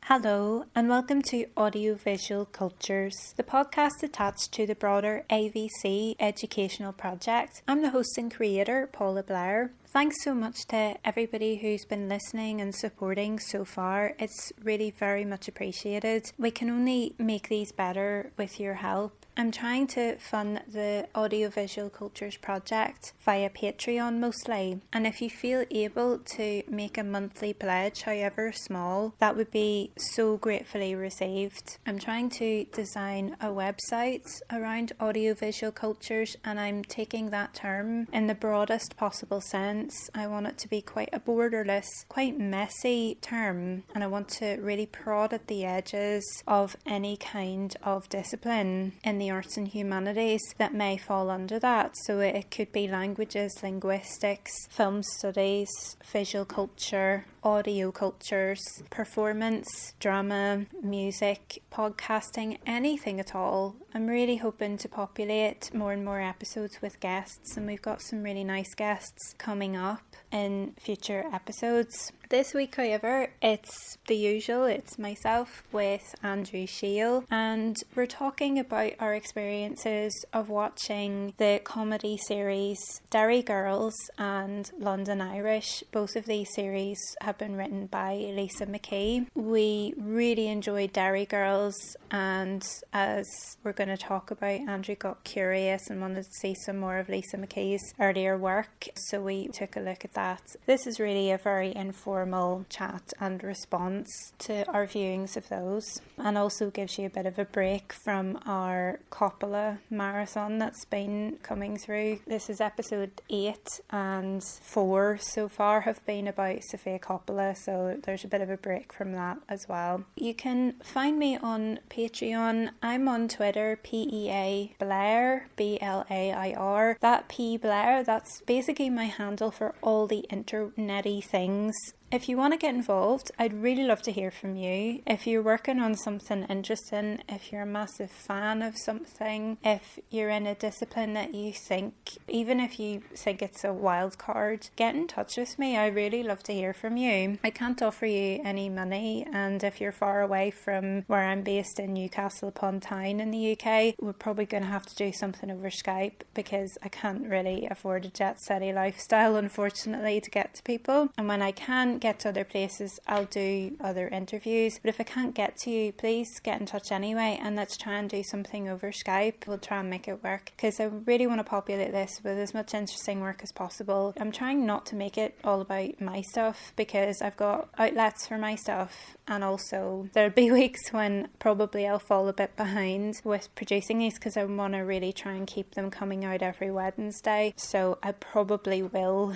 Hello and welcome to Audiovisual Cultures, the podcast attached to the broader AVC educational project. I'm the host and creator, Paula Blair. Thanks so much to everybody who's been listening and supporting so far. It's really very much appreciated. We can only make these better with your help. I'm trying to fund the Audiovisual Cultures project via Patreon mostly, and if you feel able to make a monthly pledge, however small, that would be so gratefully received. I'm trying to design a website around audiovisual cultures, and I'm taking that term in the broadest possible sense. I want it to be quite a borderless, quite messy term, and I want to really prod at the edges of any kind of discipline in the arts and humanities that may fall under that. So it could be languages, linguistics, film studies, visual culture, audio cultures, performance, drama, music, podcasting, anything at all. I'm really hoping to populate more and more episodes with guests, and we've got some really nice guests coming up in future episodes. This week, however, it's the usual. It's myself with Andrew Shail, and we're talking about our experiences of watching the comedy series Derry Girls and London Irish. Both of these series have been written by Lisa McKee. We really enjoyed Derry Girls, and as we're going to talk about, Andrew got curious and wanted to see some more of Lisa McKee's earlier work, so we took a look at that. This is really a very informal chat and response to our viewings of those, and also gives you a bit of a break from our Coppola marathon that's been coming through. This is episode 8, and 4 so far have been about Sofia Coppola, so there's a bit of a break from that as well. You can find me on Patreon. I'm on Twitter, PEA Blair, BLAIR. That P Blair, that's basically my handle for all the internety things. If you want to get involved, I'd really love to hear from you. If you're working on something interesting, if you're a massive fan of something, if you're in a discipline that you think, even if you think it's a wild card, get in touch with me. I really love to hear from you. I can't offer you any money, and if you're far away from where I'm based in Newcastle upon Tyne in the UK, we're probably going to have to do something over Skype, because I can't really afford a jet-setty lifestyle, unfortunately, to get to people. And when I can get to other places, I'll do other interviews, but if I can't get to you, please get in touch anyway, and let's try and do something over Skype. We'll try and make it work, because I really want to populate this with as much interesting work as possible. I'm trying not to make it all about my stuff, because I've got outlets for my stuff, and also there'll be weeks when probably I'll fall a bit behind with producing these, because I want to really try and keep them coming out every Wednesday, so I probably will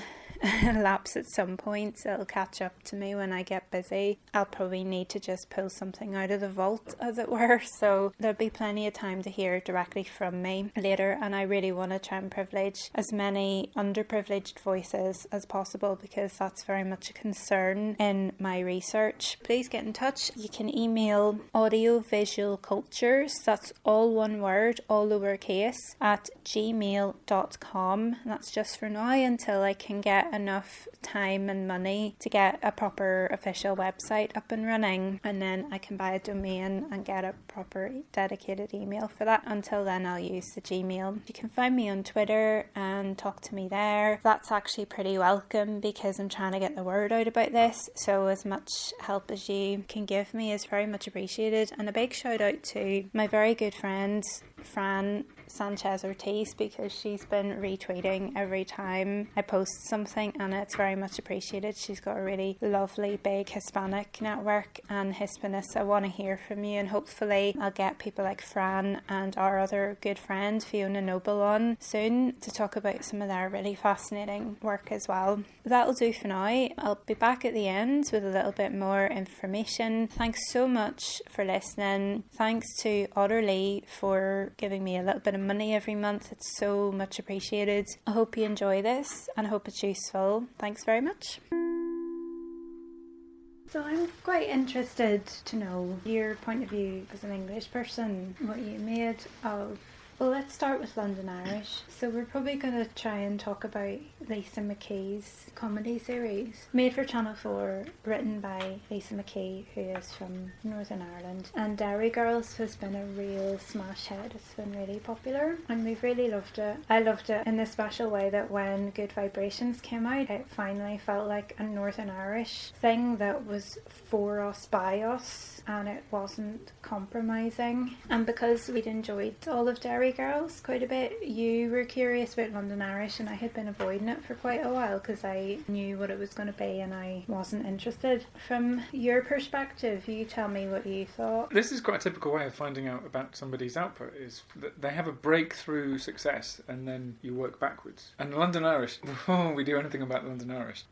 lapse at some point. It'll catch up to me when I get busy. I'll probably need to just pull something out of the vault, as it were, so there'll be plenty of time to hear directly from me later, and I really want to try and privilege as many underprivileged voices as possible, because that's very much a concern in my research. Please get in touch. You can email audiovisualcultures, that's all one word, all lowercase, at gmail.com. That's just for now, until I can get enough time and money to get a proper official website up and running, and then I can buy a domain and get a proper dedicated email for that. Until then, I'll use the Gmail. You can find me on Twitter and talk to me there. That's actually pretty welcome, because I'm trying to get the word out about this, so as much help as you can give me is very much appreciated. And a big shout out to my very good friend Fran Sanchez Ortiz, because she's been retweeting every time I post something, and it's very much appreciated. She's got a really lovely big Hispanic network, and Hispanists, I want to hear from you, and hopefully I'll get people like Fran and our other good friend Fiona Noble on soon to talk about some of their really fascinating work as well. That'll do for now. I'll be back at the end with a little bit more information. Thanks so much for listening. Thanks to Otterly for giving me a little bit of money every month. It's so much appreciated. I hope you enjoy this, and I hope it's useful. Thanks very much. So I'm quite interested to know your point of view as an English person, what you made of Well, let's start with London Irish. So we're probably going to try and talk about Lisa McKee's comedy series. Made for Channel 4, written by Lisa McKee, who is from Northern Ireland. And Derry Girls has been a real smash hit. It's been really popular and we've really loved it. I loved it in the special way that when Good Vibrations came out, it finally felt like a Northern Irish thing that was for us, by us, and it wasn't compromising. And because we'd enjoyed all of Derry Girls quite a bit, you were curious about London Irish, and I had been avoiding it for quite a while because I knew what it was going to be and I wasn't interested. From your perspective, you tell me what you thought. This is quite a typical way of finding out about somebody's output, is that they have a breakthrough success and then you work backwards. And London Irish, before we do anything about London Irish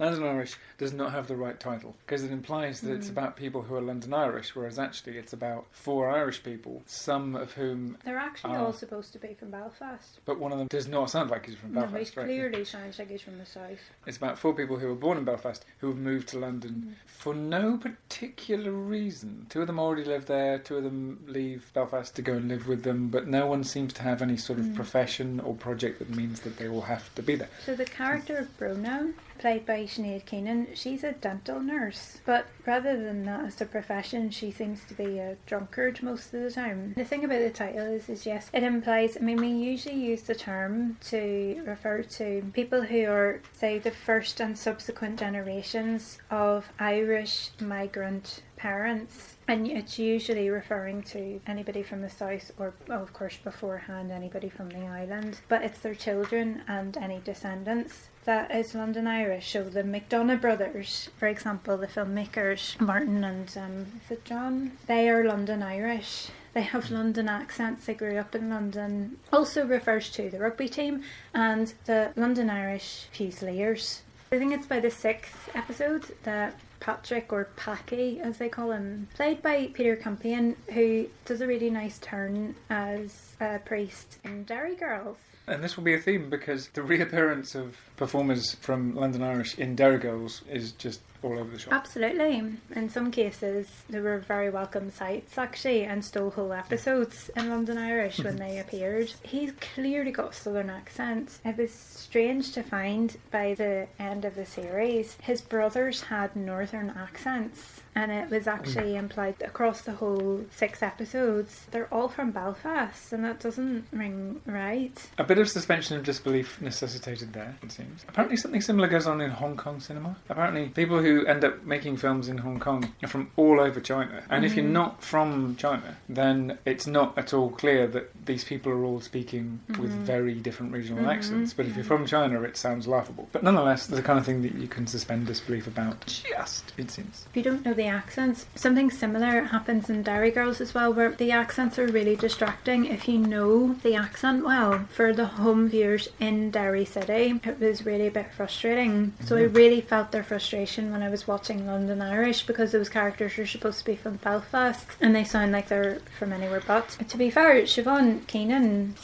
does not have the right title, because it implies that it's about people who are London Irish, whereas actually it's about 4 Irish people, some of whom they're actually all supposed to be from Belfast. But one of them does not sound like he's from Belfast. No, he clearly sounds like he's from the south. It's about 4 people who were born in Belfast who have moved to London for no particular reason. 2 of them already live there, 2 of them leave Belfast to go and live with them, but no one seems to have any sort of profession or project that means that they all have to be there. So the character of Brona, played by Sinead Keenan, she's a dental nurse, but rather than that as a profession, she seems to be a drunkard most of the time. The thing about the title is yes, it implies, we usually use the term to refer to people who are, say, the first and subsequent generations of Irish migrant parents, and it's usually referring to anybody from the south, or of course beforehand anybody from the island, but it's their children and any descendants that is London Irish. So the McDonough brothers, for example, the filmmakers, Martin and is it John? They are London Irish. They have London accents, they grew up in London. Also refers to the rugby team and the London Irish Fusiliers. I think it's by the 6th episode that Patrick, or Packy as they call him, played by Peter Campion, who does a really nice turn as a priest in Derry Girls. And this will be a theme because the reappearance of performers from London Irish in Derry Girls is just all over the shop. Absolutely. In some cases, they were very welcome sights, actually, and stole whole episodes in London Irish when they appeared. He's clearly got a southern accent. It was strange to find by the end of the series, his brothers had northern accents. And it was actually implied across the whole 6 episodes. They're all from Belfast, and that doesn't ring right. A bit of suspension of disbelief necessitated there, it seems. Apparently something similar goes on in Hong Kong cinema. Apparently people who end up making films in Hong Kong are from all over China. And if you're not from China, then it's not at all clear that these people are all speaking with very different regional accents. But if you're from China, it sounds laughable. But nonetheless, the kind of thing that you can suspend disbelief about, just, it seems. If you don't know the accents, something similar happens in Derry Girls as well, where the accents are really distracting if you know the accent well. For the home viewers in Derry City, it was really a bit frustrating. So I really felt their frustration when I was watching London Irish, because those characters are supposed to be from Belfast and they sound like they're from anywhere but. To be fair, Sinead Keenan.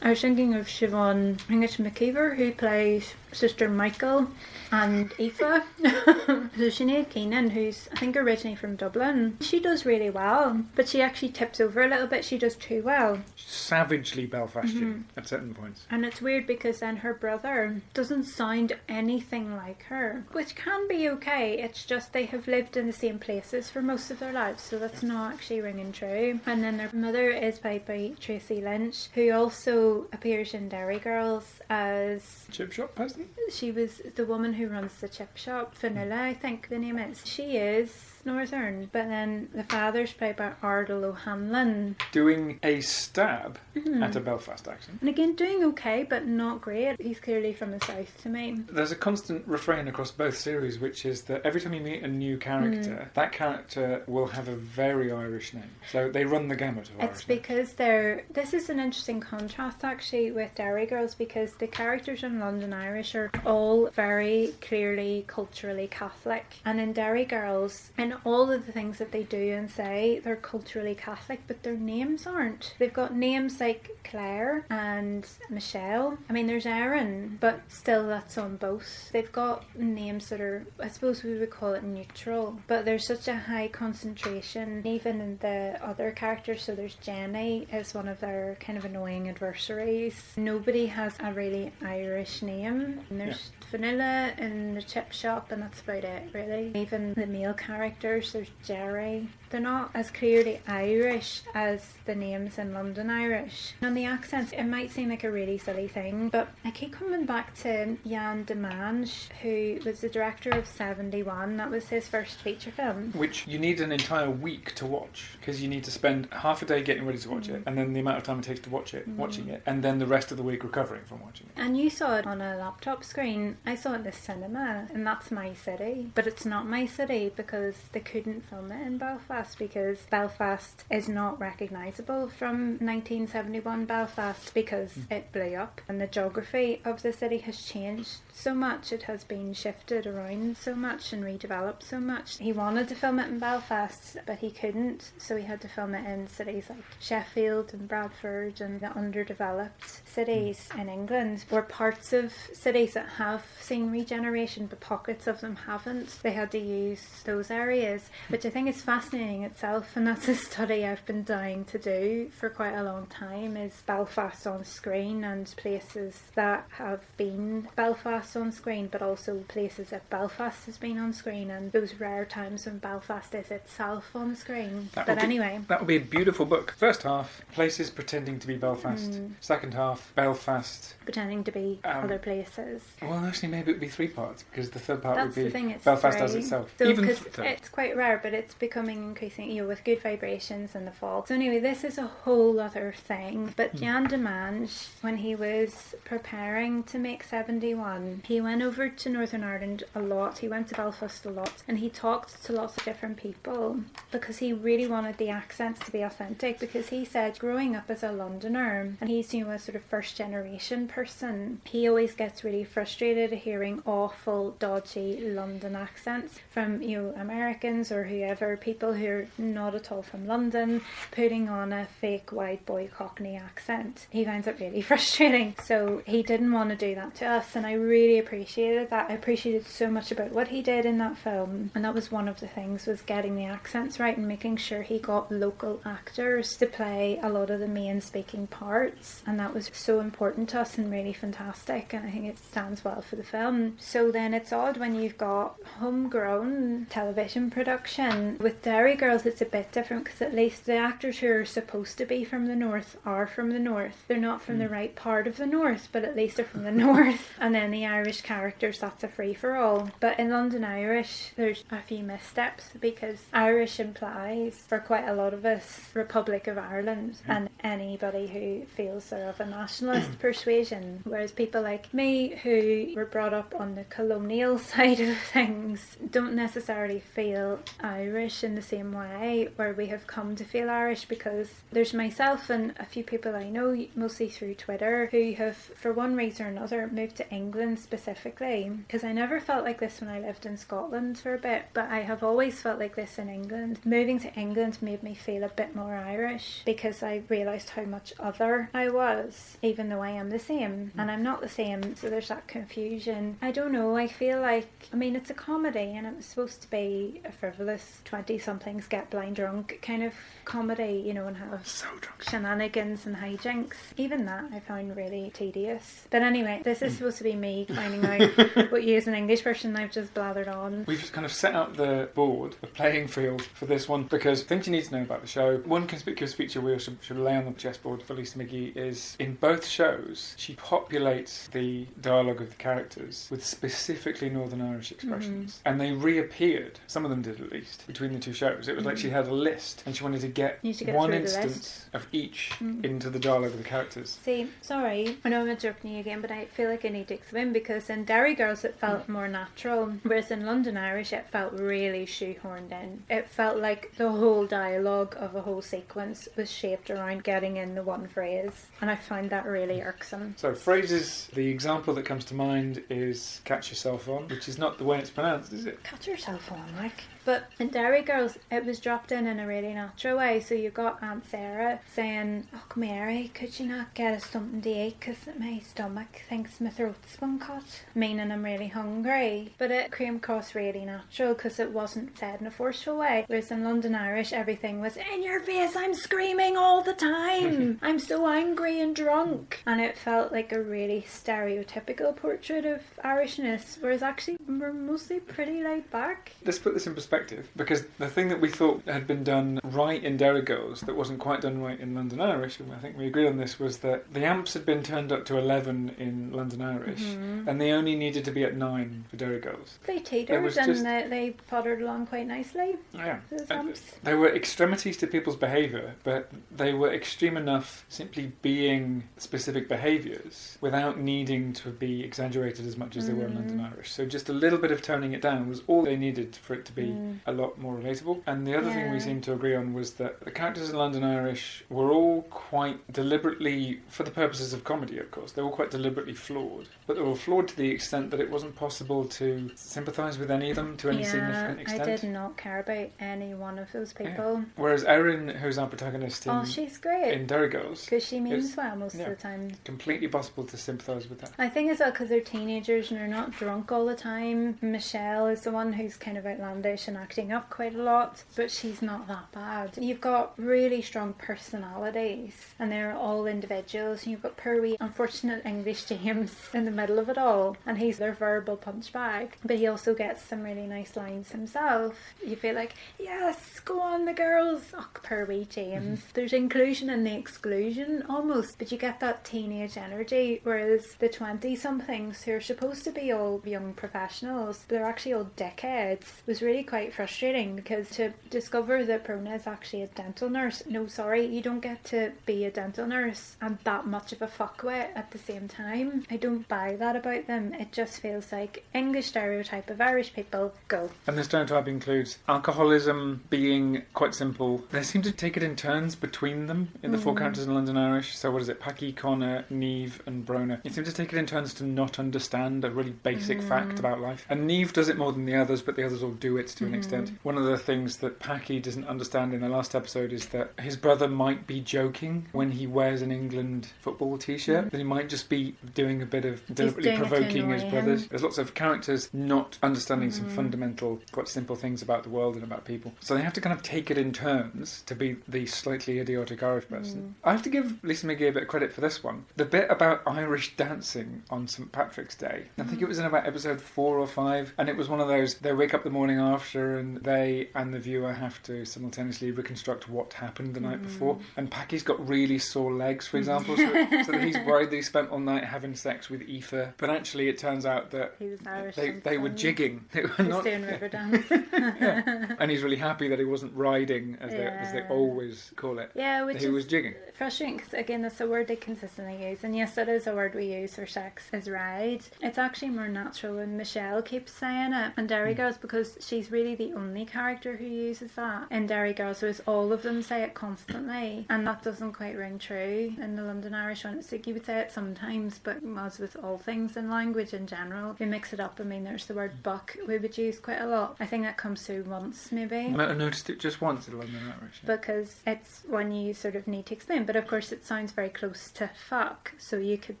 I was thinking of Siobhan, I think it's McKeever, who plays Sister Michael and Aoife. So Sinead Keenan, who's I think originally from Dublin, she does really well, but she actually tips over a little bit. She does too well. Savagely Belfastian at certain points. And it's weird because then her brother doesn't sound anything like her, which can be okay. It's just they have lived in the same places for most of their lives, so that's not actually ringing true. And then their mother is played by Tracy Lynch, who also appears in Derry Girls as Chip shop person? She was the woman who runs the chip shop, Vanilla I think the name is. She is Northern, but then the father's played by Ardal O'Hanlon. Doing a stab at a Belfast accent. And again, doing okay, but not great. He's clearly from the south to me. There's a constant refrain across both series, which is that every time you meet a new character, that character will have a very Irish name. So they run the gamut of Irish It's because this is an interesting contrast actually with Derry Girls, because the characters in London Irish Irish are all very clearly culturally Catholic. And in Derry Girls, in all of the things that they do and say, they're culturally Catholic, but their names aren't. They've got names like Claire and Michelle. I mean, there's Erin, but still that's on both. They've got names that are, I suppose we would call it neutral, but there's such a high concentration even in the other characters. So there's Jenny as one of their kind of annoying adversaries. Nobody has a really Irish name. And there's Vanilla in the chip shop, and that's about it really. Even the male characters, there's Jerry. They're not as clearly Irish as the names in London Irish. And the accents, it might seem like a really silly thing, but I keep coming back to Jan de Mange, who was the director of 71. That was his first feature film. Which you need an entire week to watch, because you need to spend half a day getting ready to watch it, and then the amount of time it takes to watch it, watching it, and then the rest of the week recovering from watching it. And you saw it on a laptop screen. I saw it in the cinema, and that's my city. But it's not my city because they couldn't film it in Belfast, because Belfast is not recognisable from 1971 Belfast, because it blew up and the geography of the city has changed so much. It has been shifted around so much and redeveloped so much. He wanted to film it in Belfast, but he couldn't, so he had to film it in cities like Sheffield and Bradford and the underdeveloped cities in England, or parts of cities that have seen regeneration but pockets of them haven't. They had to use those areas, which I think is fascinating itself, and that's a study I've been dying to do for quite a long time, is Belfast on screen and places that have been Belfast on screen, but also places that Belfast has been on screen, and those rare times when Belfast is itself on screen. Anyway, that would be a beautiful book. First half, places pretending to be Belfast. Second half, Belfast pretending to be other places. Well, actually, maybe it would be 3 parts, because the third part That's would be the thing, it's Belfast three. as itself. So, Even it's quite rare, but it's becoming increasing, with Good Vibrations in the fall. So anyway, this is a whole other thing. But Jan de Mange, when he was preparing to make 71, he went over to Northern Ireland a lot. He went to Belfast a lot, and he talked to lots of different people because he really wanted the accents to be authentic. Because he said, growing up as a Londoner, and he's a sort of first generation person, he always gets really frustrated hearing awful, dodgy London accents from Americans or whoever, people who are not at all from London, putting on a fake white boy Cockney accent. He finds it really frustrating. So he didn't want to do that to us, and I really appreciated that. I appreciated so much about what he did in that film, and that was one of the things, was getting the accents right and making sure he got local actors to play a lot of the main speaking parts, and that was so important to us and really fantastic, and I think it stands well for the film. So then it's odd when you've got homegrown television production. With Derry Girls it's a bit different, because at least the actors who are supposed to be from the north are from the north. They're not from the right part of the north, but at least they're from the north. And then the Irish characters, that's a free-for-all. But in London Irish there's a few missteps, because Irish implies, for quite a lot of us, Republic of Ireland and anybody who feels they're of a nationalist persuasion, whereas people like me who were brought up on the colonial side of things don't necessarily feel Irish in the same way, where we have come to feel Irish, because there's myself and a few people I know, mostly through Twitter, who have, for one reason or another, moved to England specifically, because I never felt like this when I lived in Scotland for a bit, but I have always felt like this in England. Moving to England made me feel a bit more Irish, because I realised how much other I was, even though I am the same, and I'm not the same, so there's that confusion. I don't know, I feel like, it's a comedy, and it was supposed to be a frivolous 20-somethings get blind drunk kind of comedy, and have so drunk, shenanigans and hijinks. Even that I found really tedious. But anyway, this is supposed to be me finding out what you as an English person I've just blathered on. We've just kind of set out the board, the playing field for this one, because things you need to know about the show. One conspicuous feature we should lay on the chessboard for Lisa McGee is, in both shows, she populates the dialogue of the characters with specifically Northern Irish expressions. And they reappeared, some of them did at least, between the two shows. It was like she had a list, and she wanted to get one instance of each into the dialogue of the characters. See, sorry, I know I'm interrupting you again, but I feel like I need to explain, because in Derry Girls it felt more natural, whereas in London Irish it felt really shoehorned in. It felt like the whole dialogue of a whole sequence was shaped around getting in the one phrase, and I find that really irksome. So phrases, the example that comes to mind is catch yourself on, which is not the way it's pronounced, is it? Catch yourself on, like. But in Derry Girls, it was dropped in a really natural way. So you got Aunt Sarah saying, "Oh, Mary, could you not get us something to eat? Because my stomach thinks my throat's been cut." Meaning I'm really hungry. But it came across really natural because it wasn't said in a forceful way. Whereas in London Irish, everything was in your face, I'm screaming all the time. I'm so angry and drunk. And it felt like a really stereotypical portrait of Irishness. Whereas actually, we're mostly pretty laid back. Let's put this in perspective, because the thing that we thought had been done right in Derry Girls that wasn't quite done right in London Irish, and I think we agreed on this, was that the amps had been turned up to 11 in London Irish, and they only needed to be at 9 for Derry Girls. They teetered and they pottered along quite nicely. Yeah. Those amps. They were extremities to people's behaviour, but they were extreme enough simply being specific behaviours without needing to be exaggerated as much as they were in London Irish. So just a little bit of toning it down was all they needed for it to be a lot more relatable. And the other thing we seemed to agree on was that the characters in London Irish were all quite deliberately, for the purposes of comedy of course, they were quite deliberately flawed. But they were flawed to the extent that it wasn't possible to sympathise with any of them to any significant extent. I did not care about any one of those people. Yeah. Whereas Erin, who's our protagonist she's great. in Derry Girls, because she means well most of the time. Completely possible to sympathise with that. I think as well because they're teenagers and they're not drunk all the time. Michelle is the one who's kind of outlandish and acting up quite a lot, but she's not that bad. You've got really strong personalities and they're all individuals, and you've got poor wee unfortunate English James in the middle of it all, and he's their verbal punch bag, but he also gets some really nice lines himself. You feel like, yes, go on the girls. Oh, poor wee James. There's inclusion in the exclusion almost, but you get that teenage energy, whereas the 20-somethings who are supposed to be all young professionals, they're actually all dickheads, was really quite frustrating, because to discover that Prona is actually a dental nurse, no sorry, you don't get to be a dental nurse and that much of a fuckwit at the same time. I don't buy that about them. It just feels like English stereotype of Irish people, go. And the stereotype includes alcoholism being quite simple. They seem to take it in turns between them in the four characters in London Irish. So what is it? Packy, Connor, Neve and Brona. You seem to take it in turns to not understand a really basic fact about life. And Neve does it more than the others, but the others all do it to an extent. One of the things that Packy doesn't understand in the last episode is that his brother might be joking when he wears an England football t-shirt. That he might just be doing a bit of deliberately provoking his brothers. There's lots of characters not understanding some fundamental, quite simple things about the world and about people. So they have to kind of take it in turns to be the slightly idiotic Irish person. I have to give Lisa McGee a bit of credit for this one. The bit about Irish dancing on St. Patrick's Day, I think it was in about episode 4 or 5, and it was one of those, they wake up the morning after and they and the viewer have to simultaneously reconstruct what happened the night before. And Packy's got really sore legs, for example, so that he's worried that he spent all night having sex with Aoife. But actually it turns out that he was Irish, they were jigging. They were not doing river dance. And he's really happy that he wasn't riding, as they always call it. Yeah, which he was jigging. Frustrating, because again, that's a word they consistently use, and yes, it is a word we use for sex, is ride. It's actually more natural when Michelle keeps saying it in Derry Girls, because she's really the only character who uses that in Derry Girls, whereas all of them say it constantly, and that doesn't quite ring true in the London Irish one. It's like you would say it sometimes, but as with all things in language in general, we mix it up. I mean, there's the word buck we would use quite a lot. I think that comes through once, maybe. I might have noticed it just once in London Irish. Yeah. Because it's one you sort of need to explain, but of course it sounds very close to fuck, so you could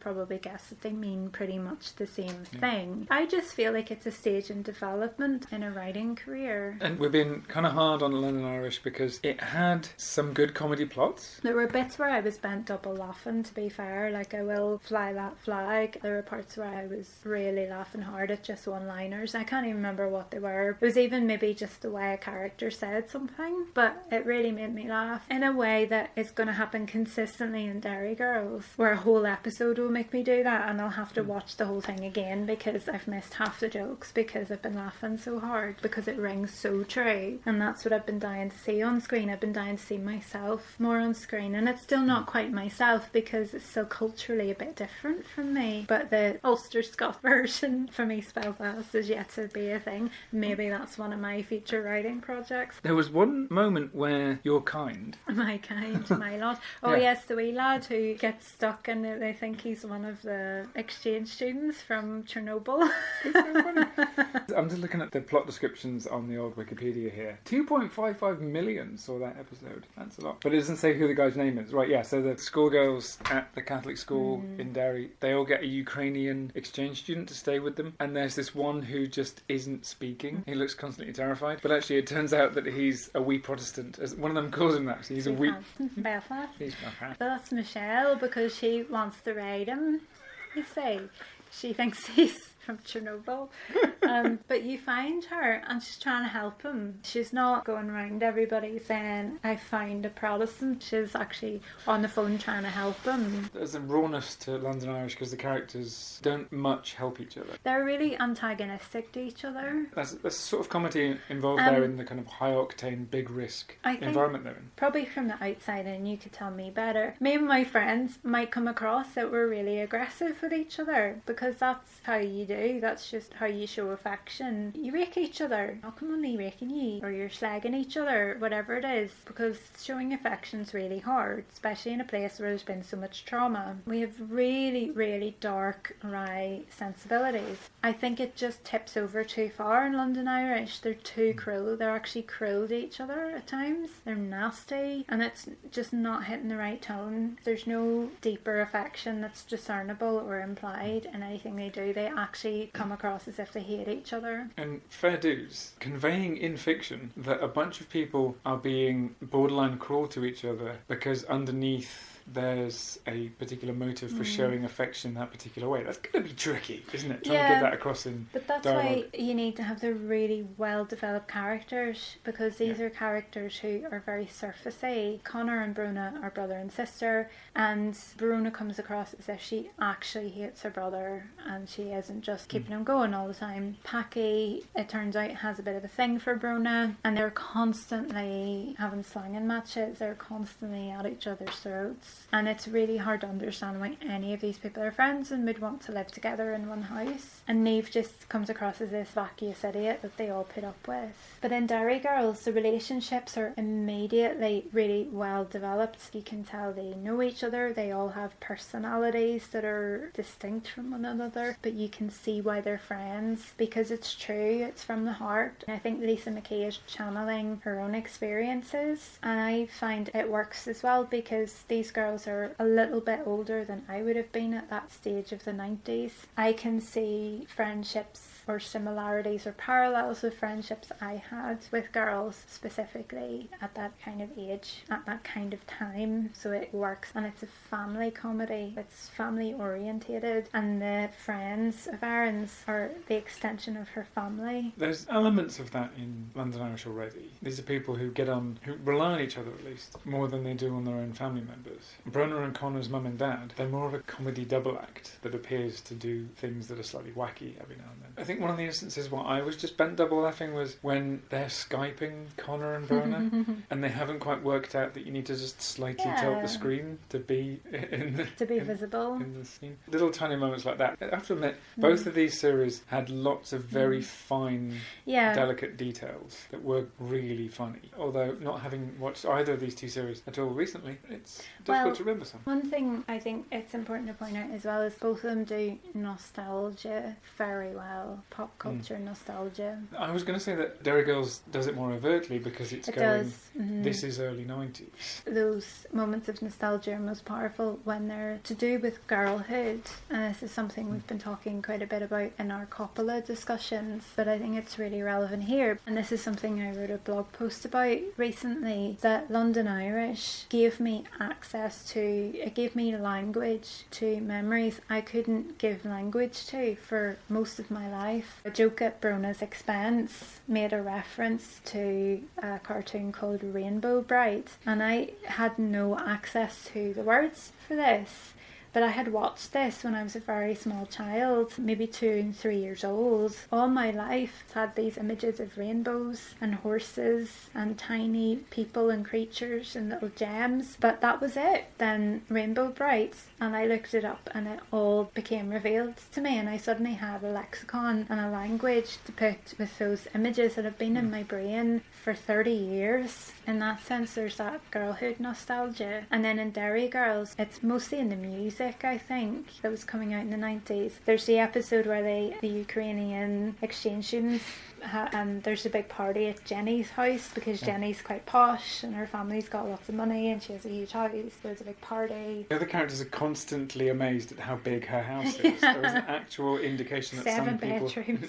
probably guess that they mean pretty much the same thing. I just feel like it's a stage in development in a writing career. And we've been kind of hard on London Irish because it had some good comedy plots. There were bits where I was bent double laughing, to be fair, like I will fly that flag. There were parts where I was really laughing hard at just one-liners. I can't even remember what they were. It was even maybe just the way a character said something, but it really made me laugh in a way that is going to happen consistently in Derry Girls, where a whole episode will make me do that and I'll have to watch the whole thing again because I've missed half the jokes because I've been laughing so hard, because it rings so true. And that's what I've been dying to see on screen. I've been dying to see myself more on screen, and it's still not quite myself because it's still culturally a bit different from me, but the Ulster Scot version for me, Belfast, is yet to be a thing. Maybe that's one of my future writing projects. There was one moment where you're kind. My kind. my lot. Oh Yeah. yes, the wee lad who gets stuck and they think he's one of the exchange students from Chernobyl. It's so funny. I'm just looking at the plot descriptions on the old Wikipedia here. 2.55 million saw that episode. That's a lot. But it doesn't say who the guy's name is. Right, yeah, so the schoolgirls at the Catholic school in Derry, they all get a Ukrainian exchange student to stay with them. And there's this one who just isn't speaking. He looks constantly terrified. But actually it turns out that he's a wee Protestant. As one of them calls him that. So he's a wee... Belfast. He's Belfast. But that's Michelle because she wants to ride him, you say. She thinks he's from Chernobyl. But you find her and she's trying to help him. She's not going around everybody saying, I found a Protestant. She's actually on the phone trying to help him. There's a rawness to London Irish because the characters don't much help each other. They're really antagonistic to each other. There's sort of comedy involved there in the kind of high-octane, big-risk environment they're in. Probably from the outside, and you could tell me better. Me and my friends might come across that we're really aggressive with each other because that's how you do. That's just how you show affection. You rake each other. I'm only raking you, or you're slagging each other, whatever it is, because showing affection's really hard, especially in a place where there's been so much trauma. We have really, really dark, wry sensibilities. I think it just tips over too far in London Irish. They're too cruel. They're actually cruel to each other at times. They're nasty, and it's just not hitting the right tone. There's no deeper affection that's discernible or implied in anything they do. They actually come across as if they hate each other. And fair dues, conveying in fiction that a bunch of people are being borderline cruel to each other because underneath there's a particular motive for showing affection in that particular way. That's going to be tricky, isn't it? Trying to get that across in But that's dialogue. why you need to have the really well-developed characters, because these are characters who are very surfacey. Connor and Bruna are brother and sister, and Bruna comes across as if she actually hates her brother and she isn't just keeping him going all the time. Packy, it turns out, has a bit of a thing for Bruna, and they're constantly having slanging matches. They're constantly at each other's throats. And it's really hard to understand why any of these people are friends and would want to live together in one house. And Neve just comes across as this vacuous idiot that they all put up with. But in Derry Girls, the relationships are immediately really well developed. You can tell they know each other. They all have personalities that are distinct from one another. But you can see why they're friends because it's true. It's from the heart. And I think Lisa McKay is channeling her own experiences. And I find it works as well because these girls are a little bit older than I would have been at that stage of the 90s. I can see friendships or similarities or parallels with friendships I had with girls specifically at that kind of age, at that kind of time. So it works, and it's a family comedy. It's family orientated, and the friends of Aaron's are the extension of her family. There's elements of that in London Irish already. These are people who get on, who rely on each other at least, more than they do on their own family members. Bruna and Connor's mum and dad, they're more of a comedy double act that appears to do things that are slightly wacky every now and then. I think one of the instances where I was just bent double laughing was when they're Skyping Connor and Bruna and they haven't quite worked out that you need to just slightly tilt the screen to be in the, to be visible in the scene. Little tiny moments like that. I have to admit, both of these series had lots of very fine, delicate details that were really funny. Although not having watched either of these two series at all recently, it's difficult to remember some. One thing I think it's important to point out as well is both of them do nostalgia very well. Pop culture nostalgia. I was going to say that Derry Girls does it more overtly because it's this is early 90s. Those moments of nostalgia are most powerful when they're to do with girlhood, and this is something we've been talking quite a bit about in our Coppola discussions, but I think it's really relevant here, and this is something I wrote a blog post about recently, that London Irish gave me access to, it gave me language to memories I couldn't give language to for most of my life. A joke at Bruna's expense made a reference to a cartoon called Rainbow Bright, and I had no access to the words for this, But I had watched this when I was a very small child, maybe 2 and 3 years old. All my life it's had these images of rainbows and horses and tiny people and creatures and little gems, but that was it. Then Rainbow Bright, and I looked it up and it all became revealed to me, and I suddenly had a lexicon and a language to put with those images that have been in my brain for 30 years. In that sense, there's that girlhood nostalgia. And then in Derry Girls, it's mostly in the music, I think, that was coming out in the 90s. There's the episode where the Ukrainian exchange students and there's a big party at Jenny's house because Jenny's quite posh and her family's got lots of money and she has a huge house. There's a big party. The other characters are constantly amazed at how big her house is. There is an actual indication that 7 bedrooms.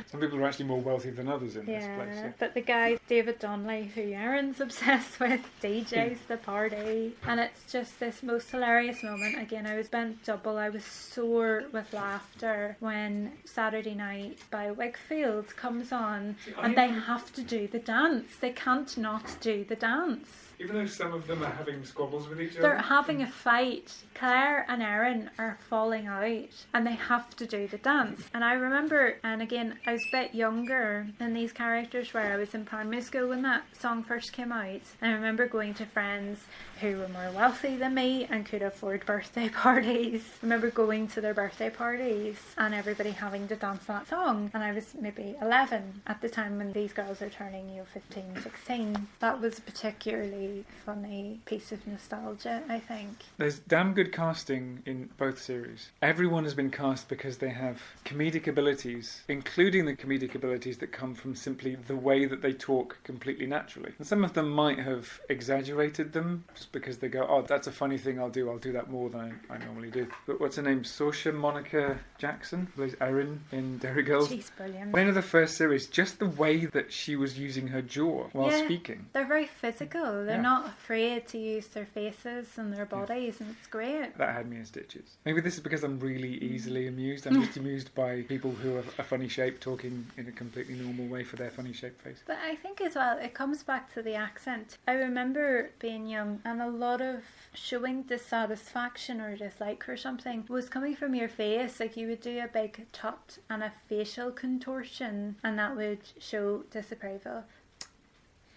Some people are actually more wealthy than others in this place. Yeah. But the guy, David Donnelly, who Erin's obsessed with, DJs the party. And it's just this most hilarious moment. Again, I was bent double. I was sore with laughter when Saturday Night by Wakefield comes on and they have to do the dance. They can't not do the dance. Even though some of them are having squabbles with each other. They're having a fight. Claire and Erin are falling out and they have to do the dance. And I remember, and again, I was a bit younger than these characters where I was in primary school when that song first came out. And I remember going to friends who were more wealthy than me and could afford birthday parties. I remember going to their birthday parties and everybody having to dance that song. And I was maybe 11 at the time when these girls are turning 15, 16. That was a particularly funny piece of nostalgia, I think. There's damn good casting in both series. Everyone has been cast because they have comedic abilities, including the comedic abilities that come from simply the way that they talk completely naturally. And some of them might have exaggerated them just because they go, oh, that's a funny thing I'll do that more than I normally do. But what's her name? Saoirse Monica Jackson plays Erin in Derry Girls. She's brilliant. One of the first series, just the way that she was using her jaw while speaking. They're very physical. They're not afraid to use their faces and their bodies, and it's great. That had me in stitches. Maybe this is because I'm really easily amused. I'm just amused by people who have a funny shape talking in a completely normal way for their funny shaped face. But I think as well, it comes back to the accent. I remember being young and a lot of showing dissatisfaction or dislike or something was coming from your face. Like you would do a big tut and a facial contortion and that would show disapproval.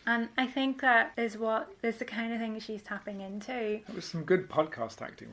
And I think that is the kind of thing she's tapping into. That was some good podcast acting.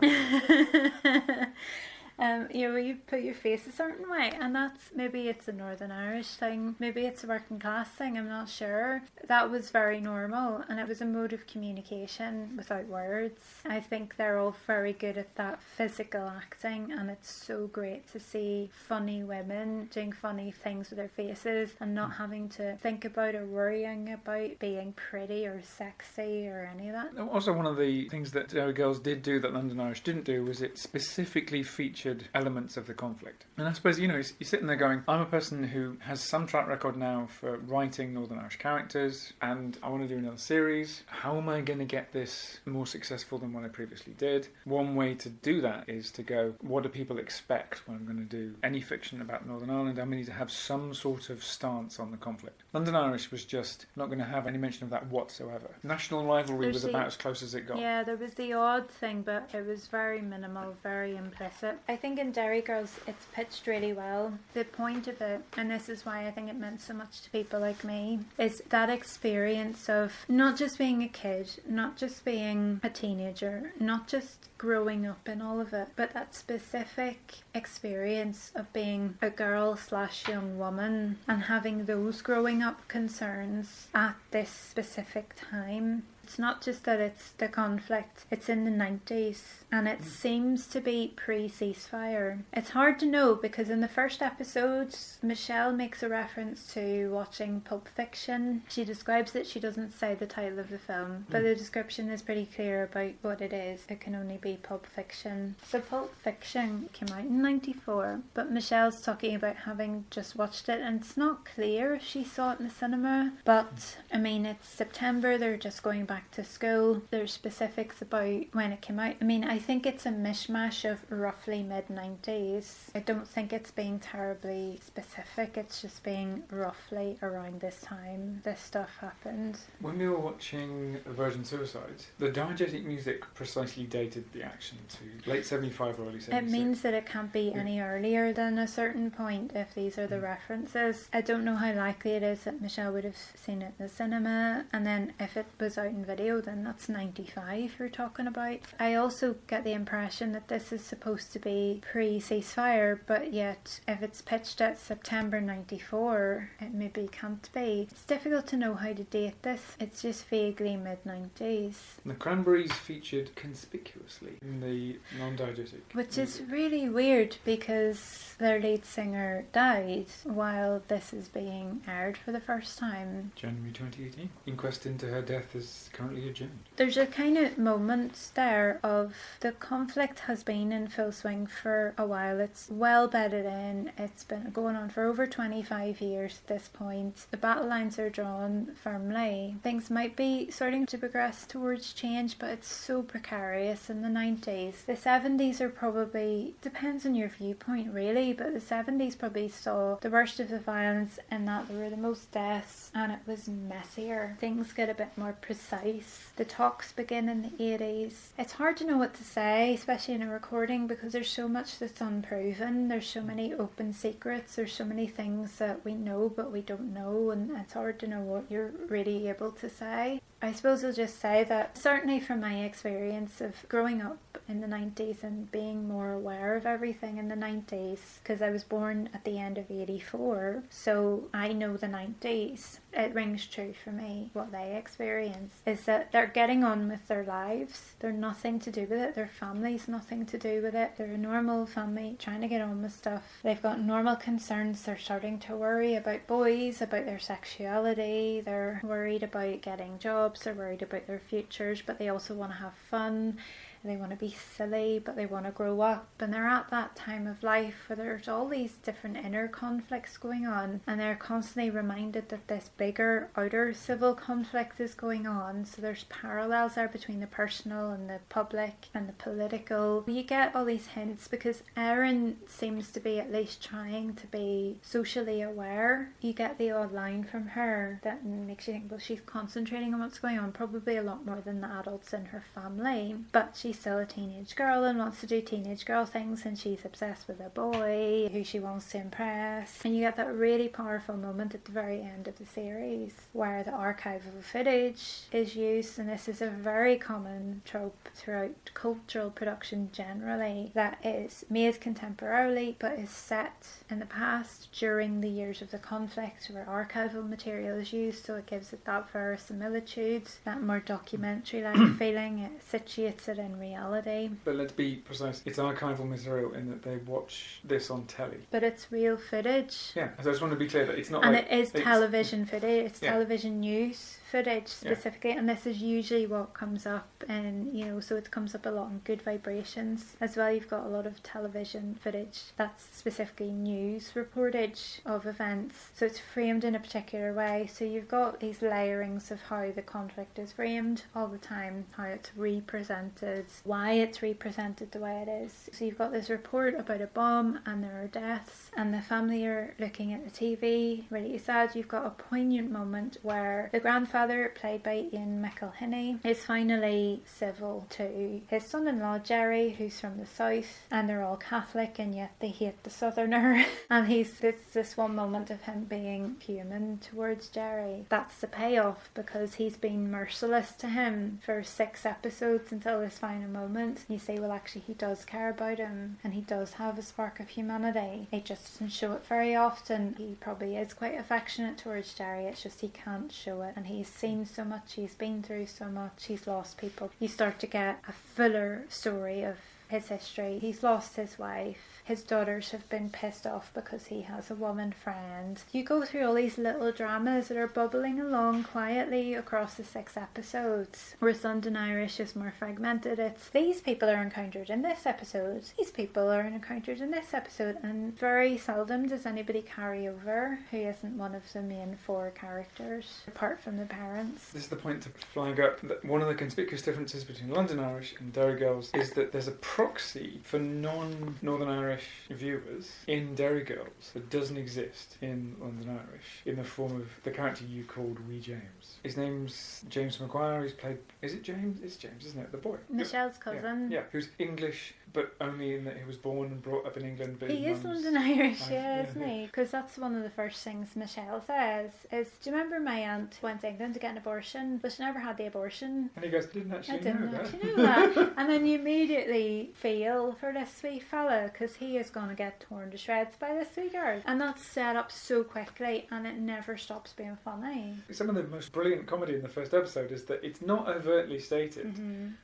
Where you put your face a certain way, and maybe it's a Northern Irish thing, maybe it's a working class thing, I'm not sure. That was very normal, and it was a mode of communication without words. I think they're all very good at that physical acting, and it's so great to see funny women doing funny things with their faces and not having to think about or worrying about being pretty or sexy or any of that. Also, one of the things that Derry Girls did do that London Irish didn't do was it specifically featured elements of the conflict. And I suppose, you're sitting there going, I'm a person who has some track record now for writing Northern Irish characters, and I want to do another series. How am I going to get this more successful than what I previously did? One way to do that is to go, what do people expect when I'm going to do any fiction about Northern Ireland? I'm going to need to have some sort of stance on the conflict. London Irish was just not going to have any mention of that whatsoever. National rivalry was about as close as it got. Yeah, there was the odd thing, but it was very minimal, very implicit. I think in Derry Girls it's pitched really well. The point of it, and this is why I think it meant so much to people like me, is that experience of not just being a kid, not just being a teenager, not just growing up in all of it, but that specific experience of being a girl/young woman and having those growing up concerns at this specific time. It's not just that it's the conflict, it's in the 90s and it seems to be pre-ceasefire. It's hard to know because in the first episode, Michelle makes a reference to watching Pulp Fiction. She describes it, she doesn't say the title of the film, but the description is pretty clear about what it is. It can only be Pulp Fiction. So Pulp Fiction came out in 94, but Michelle's talking about having just watched it and it's not clear if she saw it in the cinema, but I mean it's September, they're just going back back to school. There's specifics about when it came out. I mean, I think it's a mishmash of roughly mid-90s. I don't think it's being terribly specific, it's just being roughly around this time this stuff happened. When we were watching Virgin Suicides, the diegetic music precisely dated the action to late 75 or early 76. It means that it can't be any earlier than a certain point if these are the references. I don't know how likely it is that Michelle would have seen it in the cinema, and then if it was out in video, then that's 95 you're talking about. I also get the impression that this is supposed to be pre-ceasefire, but yet if it's pitched at September 94, it maybe can't be. It's difficult to know how to date this. It's just vaguely mid-90s. The Cranberries featured conspicuously in the non-diegetic Which music. is really weird because their lead singer died while this is being aired for the first time. January 2018. Inquest into her death is currently adjourned. There's a kind of moment there of the conflict has been in full swing for a while. It's well bedded in. It's been going on for over 25 years at this point. The battle lines are drawn firmly. Things might be starting to progress towards change, but it's so precarious in the 90s. The 70s are probably, depends on your viewpoint really, but the 70s probably saw the worst of the violence in that there were the most deaths and it was messier. Things get a bit more precise. The talks begin in the 80s. It's hard to know what to say, especially in a recording, because there's so much that's unproven. There's so many open secrets. There's so many things that we know but we don't know, and it's hard to know what you're really able to say. I suppose I'll just say that certainly from my experience of growing up in the 90s and being more aware of everything in the 90s, because I was born at the end of 84, so I know the 90s. It rings true for me. What they experience is that they're getting on with their lives. They're nothing to do with it. Their family's nothing to do with it. They're a normal family trying to get on with stuff. They've got normal concerns. They're starting to worry about boys, about their sexuality. They're worried about getting jobs. They're worried about their futures, but they also want to have fun. They want to be silly, but they want to grow up, and they're at that time of life where there's all these different inner conflicts going on, and they're constantly reminded that this bigger outer civil conflict is going on. So there's parallels there between the personal and the public and the political. You get all these hints because Erin seems to be at least trying to be socially aware. You get the odd line from her that makes you think, well, she's concentrating on what's going on, probably a lot more than the adults in her family, but she's still a teenage girl and wants to do teenage girl things, and she's obsessed with a boy who she wants to impress. And you get that really powerful moment at the very end of the series where the archival footage is used, and this is a very common trope throughout cultural production generally, that is made contemporarily but is set in the past during the years of the conflict, where archival material is used, so it gives it that verisimilitude, that more documentary-like feeling. It situates it in reality. But let's be precise, it's archival material in that they watch this on telly. But it's real footage. Yeah, so I just want to be clear that it's not and like... it is television footage, it's television news footage specifically, and this is usually what comes up, and so it comes up a lot in Good Vibrations as well. You've got a lot of television footage that's specifically news reportage of events, so it's framed in a particular way. So you've got these layerings of how the conflict is framed all the time, how it's represented, why it's represented the way it is. So you've got this report about a bomb and there are deaths, and the family are looking at the TV, really sad. You've got a poignant moment where the grandfather, played by Ian McElhinney, is finally civil to his son-in-law Derry, who's from the south, and they're all Catholic and yet they hate the southerner. And it's this one moment of him being human towards Derry. That's the payoff, because he's been merciless to him for 6 episodes until this final moment. You say, well, actually he does care about him and he does have a spark of humanity. He just doesn't show it very often. He probably is quite affectionate towards Derry, it's just he can't show it, and he's seen so much, he's been through so much, he's lost people. You start to get a fuller story of his history. He's lost his wife. His daughters have been pissed off because he has a woman friend. You go through all these little dramas that are bubbling along quietly across the 6 episodes. Whereas London Irish is more fragmented. It's these people are encountered in this episode, these people are encountered in this episode, and very seldom does anybody carry over who isn't one of the main 4 characters, apart from the parents. This is the point to flag up that one of the conspicuous differences between London Irish and Derry Girls is that there's a proxy for non-Northern Irish viewers in Derry Girls that doesn't exist in London Irish, in the form of the character you called Wee James. His name's James Maguire. He's played... Is it James? It's James, isn't it? The boy. Michelle's cousin. Yeah, who's English, but only in that he was born and brought up in England. But he is London Irish, isn't he? Because that's one of the first things Michelle says is, do you remember my aunt went to England to get an abortion, but she never had the abortion? And he goes, I didn't actually know that. And then you immediately feel for this wee fella, because he is going to get torn to shreds by this wee girl. And that's set up so quickly, and it never stops being funny. Some of the most brilliant comedy in the first episode is that it's not overtly stated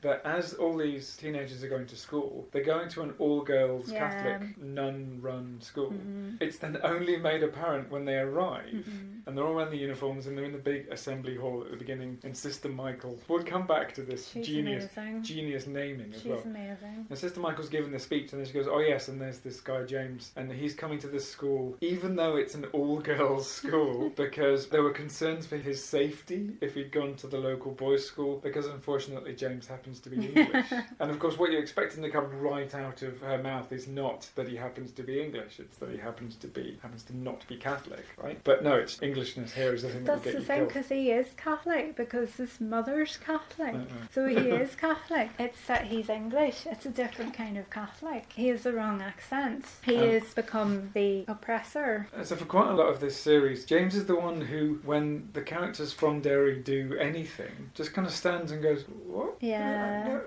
that as all these teenagers are going to school, they're going to an all-girls Catholic nun-run school. It's then only made apparent when they arrive, and they're all wearing the uniforms, and they're in the big assembly hall at the beginning, and Sister Michael... We'll come back to this genius naming as well. She's amazing. And Sister Michael's giving the speech, and then she goes, oh yes, and there's this guy James, and he's coming to this school, even though it's an all-girls school, because there were concerns for his safety if he'd gone to the local boys' school, because unfortunately James happens to be English. And of course what you're expecting to come right out of her mouth is not that he happens to be English, it's that he happens to not be Catholic, right? But no, it's Englishness here is the thing that will get you killed. That's the thing, because he is Catholic, because his mother's Catholic. So he is Catholic. It's that he's English. It's a different kind of Catholic. He has the wrong accent. He has become the oppressor. So for quite a lot of this series, James is the one who, when the characters from Derry do anything, just kind of stands and goes, what? Yeah.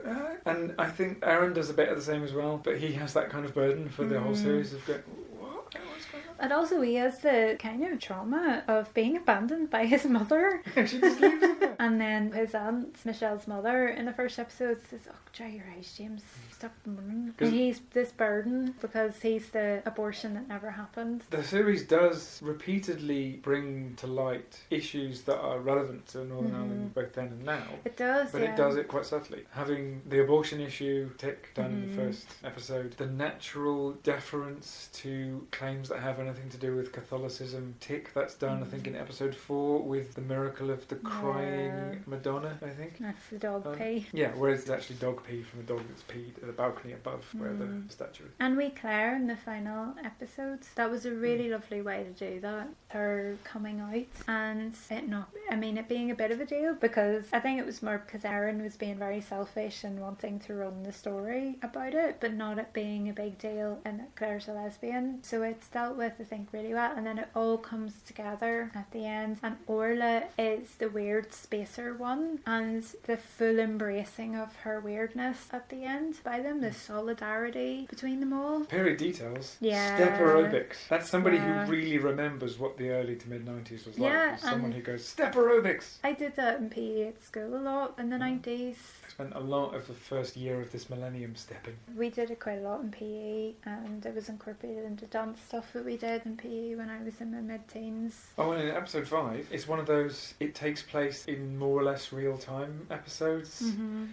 And I think Aaron does a bit of the same as well, but he has that kind of burden for the whole series of going, what? What's going on? And also he has the kind of trauma of being abandoned by his mother. She just leaves him there. And then his aunt, Michelle's mother, in the first episode says, oh, dry your eyes, James. Stop mourning. And he's this burden because he's the abortion that never happened. The series does repeatedly bring to light issues that are relevant to Northern Ireland both then and now. It does, but it does it quite subtly. Having the abortion issue done in the first episode, the natural deference to claims that have anything to do with Catholicism, that's done I think in episode 4 with the miracle of the crying Madonna, I think. That's the dog pee. Yeah, whereas it's actually dog pee from a dog that's peed at the balcony above where the statue is. And we Claire in the final episodes, that was a really lovely way to do that. Her coming out and it being a bit of a deal, because I think it was more because Aaron was being very selfish and wanting to run the story about it, but not it being a big deal and that Claire's a lesbian. So it's dealt with, I think, really well, and then it all comes together at the end, and Orla is the weird spacer one, and the full embracing of her weirdness at the end by them, the solidarity between them all. Period details. Yeah. Step aerobics. That's somebody who really remembers what the early to mid 90s was like. Yeah, someone who goes, step aerobics. I did that in PE at school a lot in the 90s. I spent a lot of the first year of this millennium stepping. We did it quite a lot in PE, and it was incorporated into dance stuff that we did in PE when I was in my mid-teens. Oh, and in episode 5, it's one of those, it takes place in more or less real time episodes,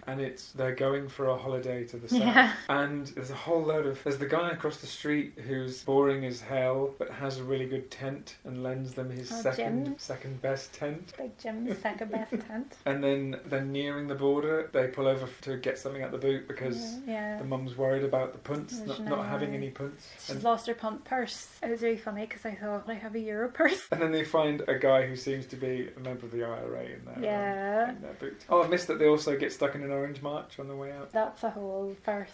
and they're going for a holiday to the south, and there's a whole load of, there's the guy across the street who's boring as hell but has a really good tent and lends them his second best tent. Big Jim's second best tent. And then they're nearing the border, they pull over to get something out the boot because the mum's worried about the punts, not having any punts. She's lost her punt purse. It was really funny because I thought, I have a Euro purse. And then they find a guy who seems to be a member of the IRA in their boot. Oh, I missed that they also get stuck in an orange march on the way out. That's a whole first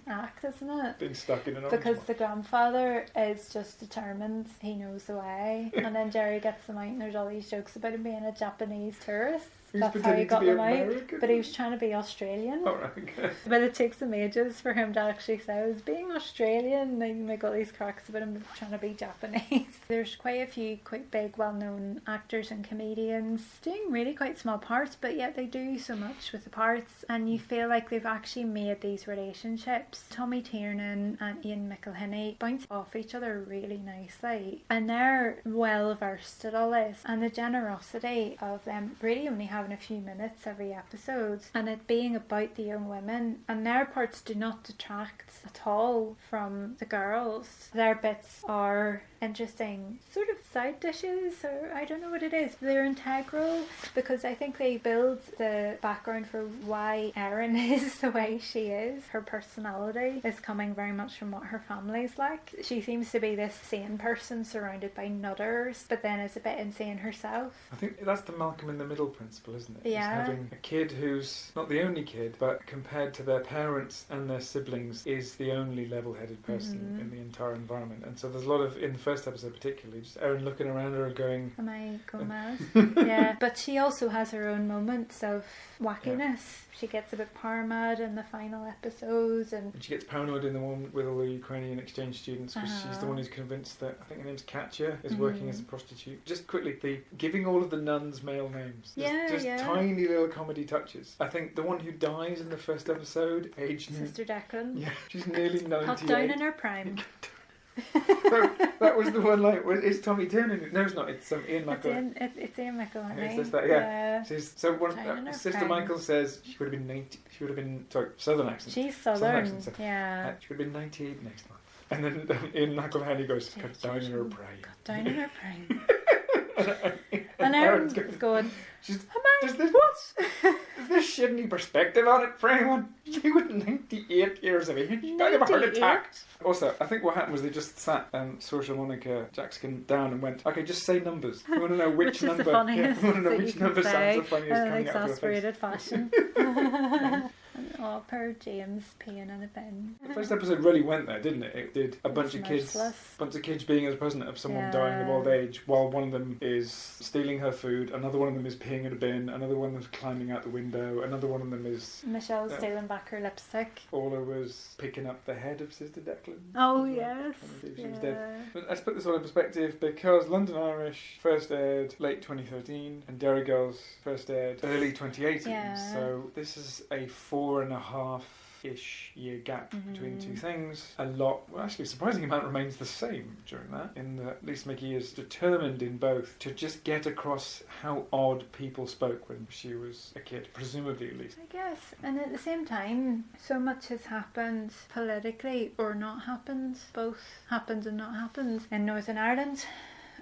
act, isn't it? Being stuck in an orange because march. The grandfather is just determined, he knows the way. And then Jerry gets them out and there's all these jokes about him being a Japanese tourist. That's how he got them out. American. But he was trying to be Australian. Oh, right, okay. But it takes them ages for him to actually say I was being Australian. They make all these cracks about him trying to be Japanese. There's quite a few quite big well-known actors and comedians doing really quite small parts, but yet they do so much with the parts, and you feel like they've actually made these relationships. Tommy Tiernan and Ian McElhinney bounce off each other really nicely, and they're well versed at all this, and the generosity of them really only having a few minutes every episode, and it being about the young women, and their parts do not detract at all from the girls. Their bits are interesting sort of side dishes, or I don't know what it is. They're integral because I think they build the background for why Erin is the way she is. Her personality is coming very much from what her family's like. She seems to be this sane person surrounded by nutters, but then is a bit insane herself. I think that's the Malcolm in the Middle principle, isn't it? Yeah. It's having a kid who's not the only kid, but compared to their parents and their siblings is the only level-headed person in the entire environment. And so there's a lot of, in the first episode particularly, just Erin looking around her and going, am I going mad? Yeah, but she also has her own moments of wackiness. Yeah. She gets a bit power mad in the final episodes, and she gets paranoid in the one with all the Ukrainian exchange students because she's the one who's convinced that, I think her name's Katya, is working as a prostitute. Just quickly, the giving all of the nuns male names. Just tiny little comedy touches. I think the one who dies in the first episode, aged Sister Declan. Yeah, she's nearly 98. Cut down in her prime. So that was the one, like, it's Tommy Tiernan. No, it's not. It's Ian McElhinney. It's Ian McElhinney. It's that, yeah. So one, Sister Michael says she would have been 90. She would have been, sorry, Southern accent. She's Southern. Accent, yeah. She would have been 98 next month. And then Ian McElhinney goes, cut down in her prime. Cut down in her prime. And Erin's going, does this shed any perspective on it for anyone? She was 98 years of age. She died of a heart attack. Also, I think what happened was they just sat Saoirse Monica Jackson down and went, okay, just say numbers. We want to know which number. Is the funniest we want to know which number sounds the funniest coming out of your face. Exasperated fashion. Oh, poor James peeing in a bin. The first episode really went there, didn't it? It did a bunch of kids being as president of someone dying of old age, while one of them is stealing her food, another one of them is peeing in a bin, another one was climbing out the window, another one of them is... Michelle's stealing back her lipstick. Paula was picking up the head of Sister Declan. Oh, yes. She was dead. But let's put this all in perspective, because London Irish first aired late 2013, and Derry Girls first aired early 2018. Yeah. So this is a 4.5-ish year gap between two things. Actually a surprising amount remains the same during that, in that Lisa McGee is determined in both to just get across how odd people spoke when she was a kid, presumably at least. I guess, and at the same time, so much has happened politically, or not happened, both happened and not happened, in Northern Ireland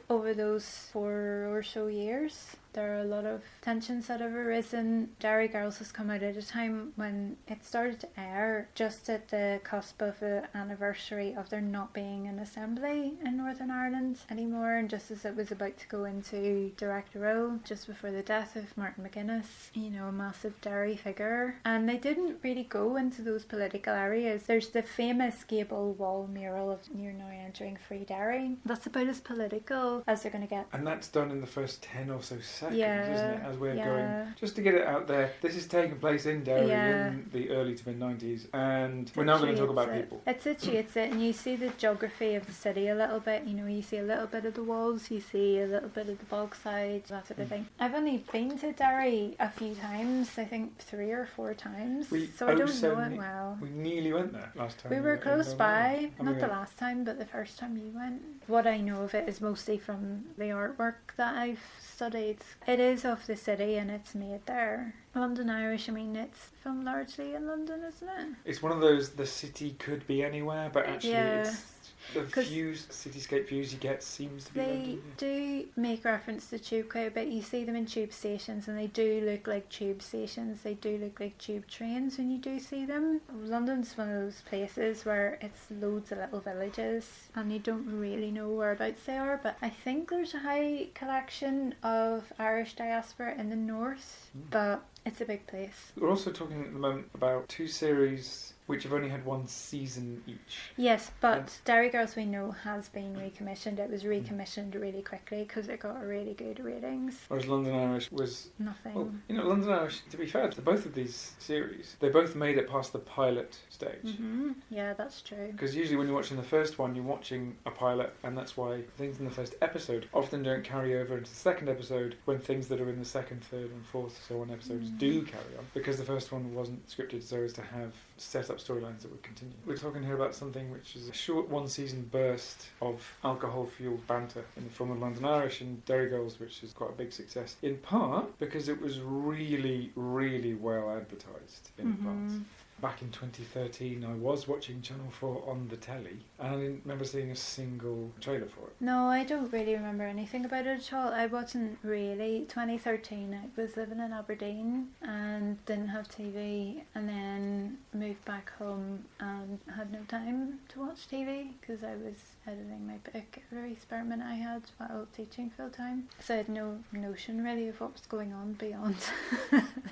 over those 4 or so years. There are a lot of tensions that have arisen. Derry Girls has come out at a time when it started to air just at the cusp of the anniversary of there not being an assembly in Northern Ireland anymore, and just as it was about to go into directorial just before the death of Martin McGuinness, a massive Derry figure. And they didn't really go into those political areas. There's the famous gable wall mural of "You're now entering Free Derry." That's about as political as they're going to get. And that's done in the first 10 or so seconds, isn't it? As we're going, just to get it out there, this is taking place in Derry in the early to mid 90s, and we're now going to talk about people. It situates it, and you see the geography of the city a little bit. You see a little bit of the walls, you see a little bit of the bog side, that sort of thing. I've only been to Derry a few times, I think 3 or 4 times, so I don't know it well. We nearly went there last time. We were close by, not the last time, but the first time you went. What I know of it is mostly from the artwork that I've studied. It is of the city and it's made there. London Irish, it's filmed largely in London, isn't it? It's one of those, the city could be anywhere, but actually it's the cityscape views you get seems to be London. They do make reference to tube quite a bit. You see them in tube stations and they do look like tube stations. They do look like tube trains when you do see them. London's one of those places where it's loads of little villages and you don't really know whereabouts they are, but I think there's a high collection of Irish diaspora in the north, but it's a big place. We're also talking at the moment about 2 series which have only had one season each. Yes, but Derry Girls we know has been recommissioned. It was recommissioned really quickly because it got really good ratings. Whereas London Irish was... Nothing. Well, London Irish, to be fair to both of these series, they both made it past the pilot stage. Mm-hmm. Yeah, that's true. Because usually when you're watching the first one, you're watching a pilot, and that's why things in the first episode often don't carry over into the second episode, when things that are in the second, third and fourth, so on episodes do carry on, because the first one wasn't scripted so as to have set up storylines that would continue. We're talking here about something which is a short one-season burst of alcohol-fueled banter in the form of London Irish and Derry Girls, which is quite a big success, in part because it was really, really well advertised in advance. Back in 2013, I was watching Channel 4 on the telly, and I didn't remember seeing a single trailer for it. No, I don't really remember anything about it at all. I wasn't really. 2013, I was living in Aberdeen and didn't have TV, and then moved back home and had no time to watch TV because I was editing my book every spare minute I had while teaching full time. So I had no notion really of what was going on beyond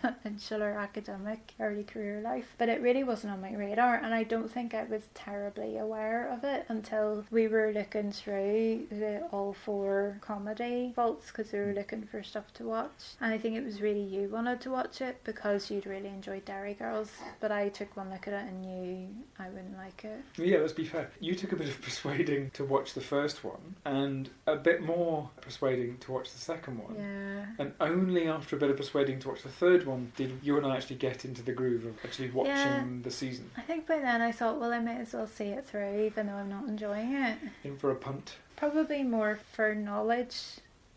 that insular academic early career life. But it really wasn't on my radar, and I don't think I was terribly aware of it until we were looking through the all four comedy vaults because we were looking for stuff to watch. And I think it was really you wanted to watch it because you'd really enjoyed Derry Girls, but I took one look at it and knew I wouldn't like it. Yeah, let's be fair. You took a bit of persuading to watch the first one and a bit more persuading to watch the second one. Yeah. And only after a bit of persuading to watch the third one did you and I actually get into the groove of actually watching the season. I think by then I thought, well, I might as well see it through even though I'm not enjoying it. In for a punt. Probably more for knowledge.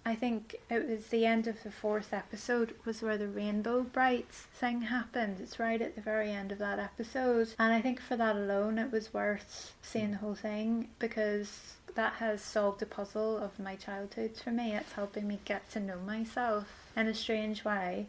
I think it was the end of the fourth episode was where the Rainbow Brights thing happened. It's right at the very end of that episode. And I think for that alone it was worth seeing the whole thing because that has solved a puzzle of my childhood for me. It's helping me get to know myself in a strange way.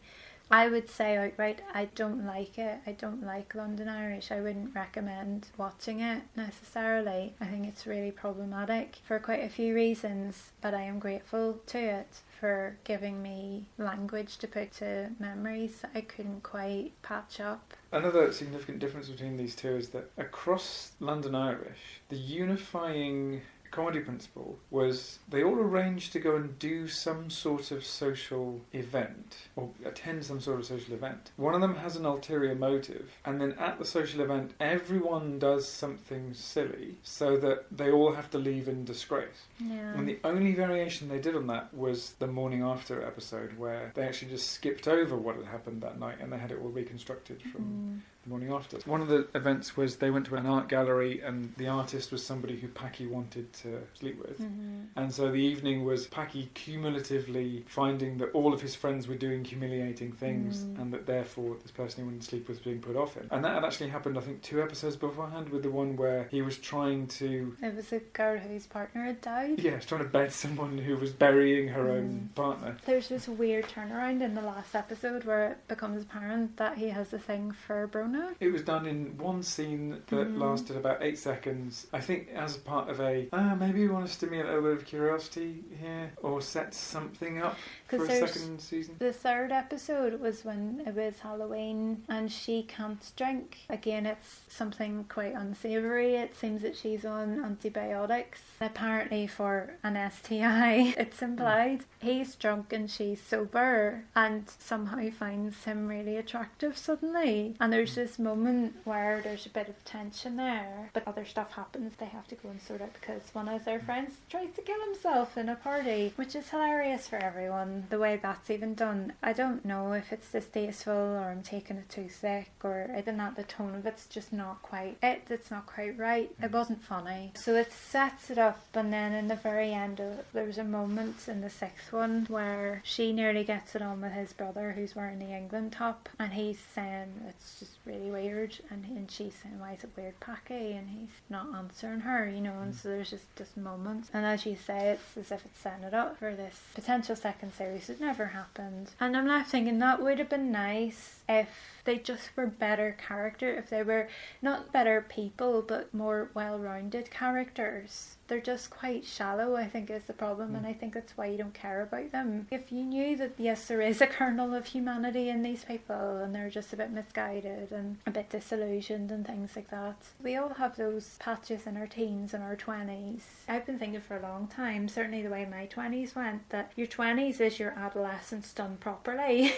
I would say outright, I don't like it. I don't like London Irish. I wouldn't recommend watching it necessarily. I think it's really problematic for quite a few reasons, but I am grateful to it for giving me language to put to memories that I couldn't quite patch up. Another significant difference between these two is that across London Irish, the unifying comedy principle was they all arranged to go and do some sort of social event or attend some sort of social event. One of them has an ulterior motive, and then at the social event everyone does something silly so that they all have to leave in disgrace. Yeah. And the only variation they did on that was the morning after episode, where they actually just skipped over what had happened that night and they had it all reconstructed from the morning after. One of the events was they went to an art gallery and the artist was somebody who Packy wanted to sleep with. And so the evening was Packy cumulatively finding that all of his friends were doing humiliating things and that therefore this person he wanted to sleep with was being put off him. And that had actually happened I think 2 episodes beforehand with the one where he was trying to... It was a girl whose partner had died. Yeah, trying to bed someone who was burying her own partner. There's this weird turnaround in the last episode where it becomes apparent that he has a thing for Brona. It was done in one scene that lasted about 8 seconds. I think as part of a, maybe we want to stimulate a little bit of curiosity here or set something up for a second season. The third episode was when it was Halloween and she can't drink. Again, it's something quite unsavoury. It seems that she's on antibiotics, apparently for an STI. It's implied. He's drunk and she's sober and somehow finds him really attractive suddenly. And there's this moment where there's a bit of tension there, but other stuff happens. They have to go and sort out because one of their friends tries to kill himself in a party, which is hilarious for everyone, the way that's even done. I don't know if it's distasteful or I'm taking it too thick or even that the tone of it's just not quite it. It's not quite right. It wasn't funny. So it sets it up, and then in the very end there was a moment in the 6th one where she nearly gets it on with his brother who's wearing the England top, and he's saying it's just really weird, and she's saying, why is it weird, Packy? And he's not answering her, and so there's just this moment, and as you say, it's as if it's setting it up for this potential second series. It never happened, and I'm not thinking that would have been nice if they just were better character, if they were not better people but more well-rounded characters. They're just quite shallow, I think, is the problem, and I think that's why you don't care about them. If you knew that yes, there is a kernel of humanity in these people and they're just a bit misguided feeling a bit disillusioned and things like that. We all have those patches in our teens and our 20s. I've been thinking for a long time, certainly the way my 20s went, that your 20s is your adolescence done properly.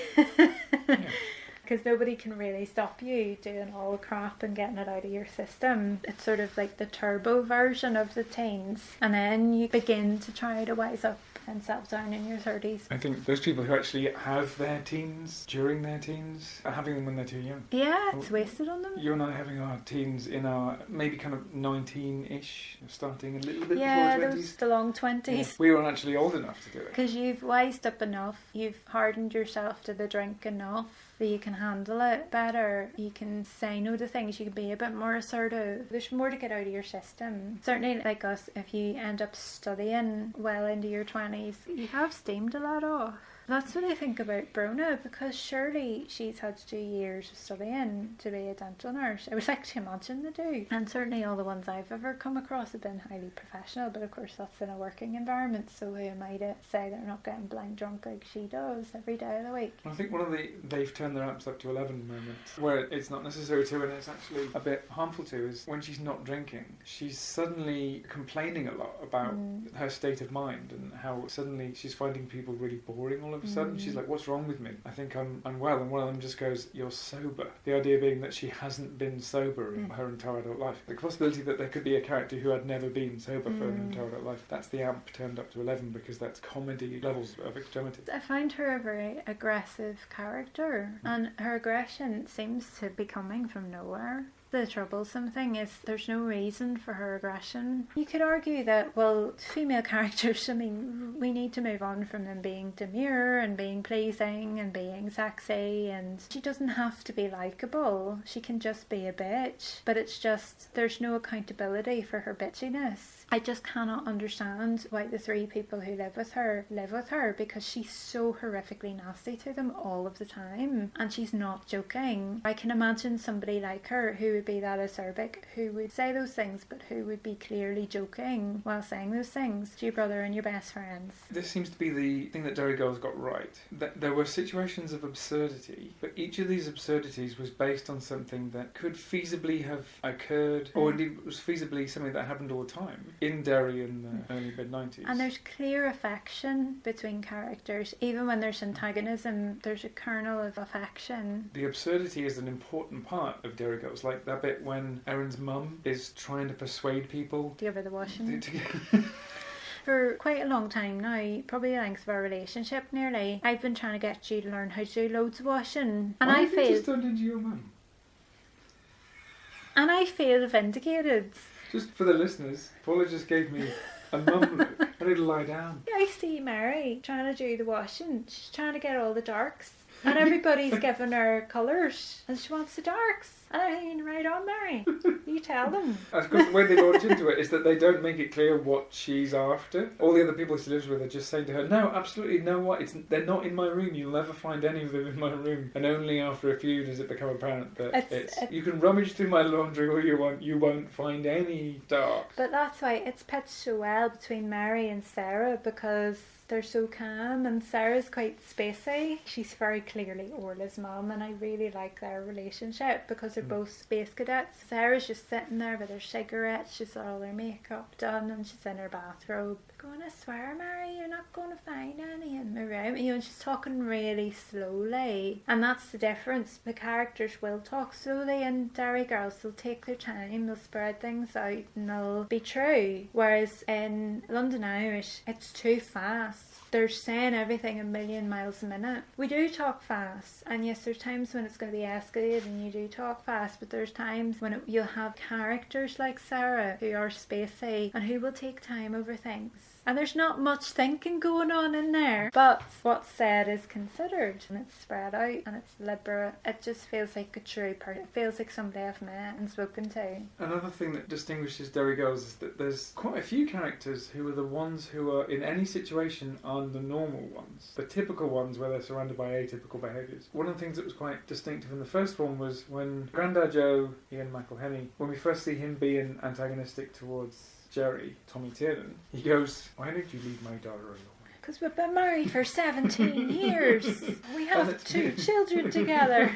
Because nobody can really stop you doing all the crap and getting it out of your system. It's sort of like the turbo version of the teens. And then you begin to try to wise up and settle down in your 30s. I think those people who actually have their teens during their teens are having them when they're too young. Yeah, it's wasted on them. You and I having our teens in our maybe kind of 19-ish, starting a little bit yeah, before 20s. Those, the long 20s. Yeah. We weren't actually old enough to do it. Because you've wised up enough, you've hardened yourself to the drink enough that you can handle it better. You can say no to things, you can be a bit more assertive. There's more to get out of your system. Certainly like us, if you end up studying well into your 20s, you have steamed a lot off. That's what I think about Brona, because surely she's had 2 years of studying to be a dental nurse. I would like to imagine they do. And certainly all the ones I've ever come across have been highly professional, but of course that's in a working environment, so who am I to say they're not getting blind drunk like she does every day of the week? I think one of the they've turned their amps up to 11 moments, where it's not necessary to and it's actually a bit harmful to, is when she's not drinking, she's suddenly complaining a lot about her state of mind and how suddenly she's finding people really boring all of a sudden. She's like, what's wrong with me? I think I'm unwell. And one of them just goes, you're sober. The idea being that she hasn't been sober in her entire adult life. The possibility that there could be a character who had never been sober for an entire adult life. That's the amp turned up to 11 because that's comedy levels of extremity. I find her a very aggressive character, and her aggression seems to be coming from nowhere. The troublesome thing is there's no reason for her aggression. You could argue that, well, female characters, I mean, we need to move on from them being demure and being pleasing and being sexy, and she doesn't have to be likeable. She can just be a bitch. But it's just, there's no accountability for her bitchiness. I just cannot understand why the 3 people who live with her, because she's so horrifically nasty to them all of the time. And she's not joking. I can imagine somebody like her who would be that acerbic, who would say those things, but who would be clearly joking while saying those things to your brother and your best friends. This seems to be the thing that Derry Girls got right. That there were situations of absurdity, but each of these absurdities was based on something that could feasibly have occurred, or indeed was feasibly something that happened all the time in Derry in the early mid-90s. And there's clear affection between characters. Even when there's antagonism, there's a kernel of affection. The absurdity is an important part of Derry Girls, like that bit when Erin's mum is trying to persuade people Do you ever the washing? For quite a long time now, probably the length of our relationship nearly, I've been trying to get you to learn how to do loads of washing. And Why I have you feel just done it to your mum? And I feel vindicated. Just for the listeners, Paula just gave me a mum look. I need to lie down. I see Mary trying to do the washing. She's trying to get all the darks. And everybody's giving her colours. And she wants the darks. And I'm thinking, right on, Mary. You tell them. That's because the way they launch into it is that they don't make it clear what she's after. All the other people she lives with are just saying to her, no, absolutely, no, what? They're not in my room. You'll never find any of them in my room. And only after a few does it become apparent that you can rummage through my laundry all you want. You won't find any darks. But that's why it's pitched so well between Mary and Sarah, because they're so calm, and Sarah's quite spacey. She's very clearly Orla's mum, and I really like their relationship because they're both space cadets. Sarah's just sitting there with her cigarettes, she's got all her makeup done, and she's in her bathrobe. Going to swear, Mary, you're not going to find any in my room. You know, she's talking really slowly, and that's the difference. The characters will talk slowly, and Derry Girls, they'll take their time, they'll spread things out, and they'll be true. Whereas in London Irish, it's too fast. They're saying everything a million miles a minute. We do talk fast, and yes, there's times when it's going to be escalated and you do talk fast, but there's times when you'll have characters like Sarah who are spacey and who will take time over things. And there's not much thinking going on in there, but what's said is considered, and it's spread out, and it's deliberate. It just feels like a true part. It feels like somebody I've met and spoken to. Another thing that distinguishes Derry Girls is that there's quite a few characters who are the ones who are, in any situation, are the normal ones. The typical ones where they're surrounded by atypical behaviours. One of the things that was quite distinctive in the first one was when Grandad Joe, Ian McElhenney, when we first see him being antagonistic towards Jerry, Tommy Tiernan, he goes, why did you leave my daughter alone? Because we've been married for 17 years. We have 2 children together.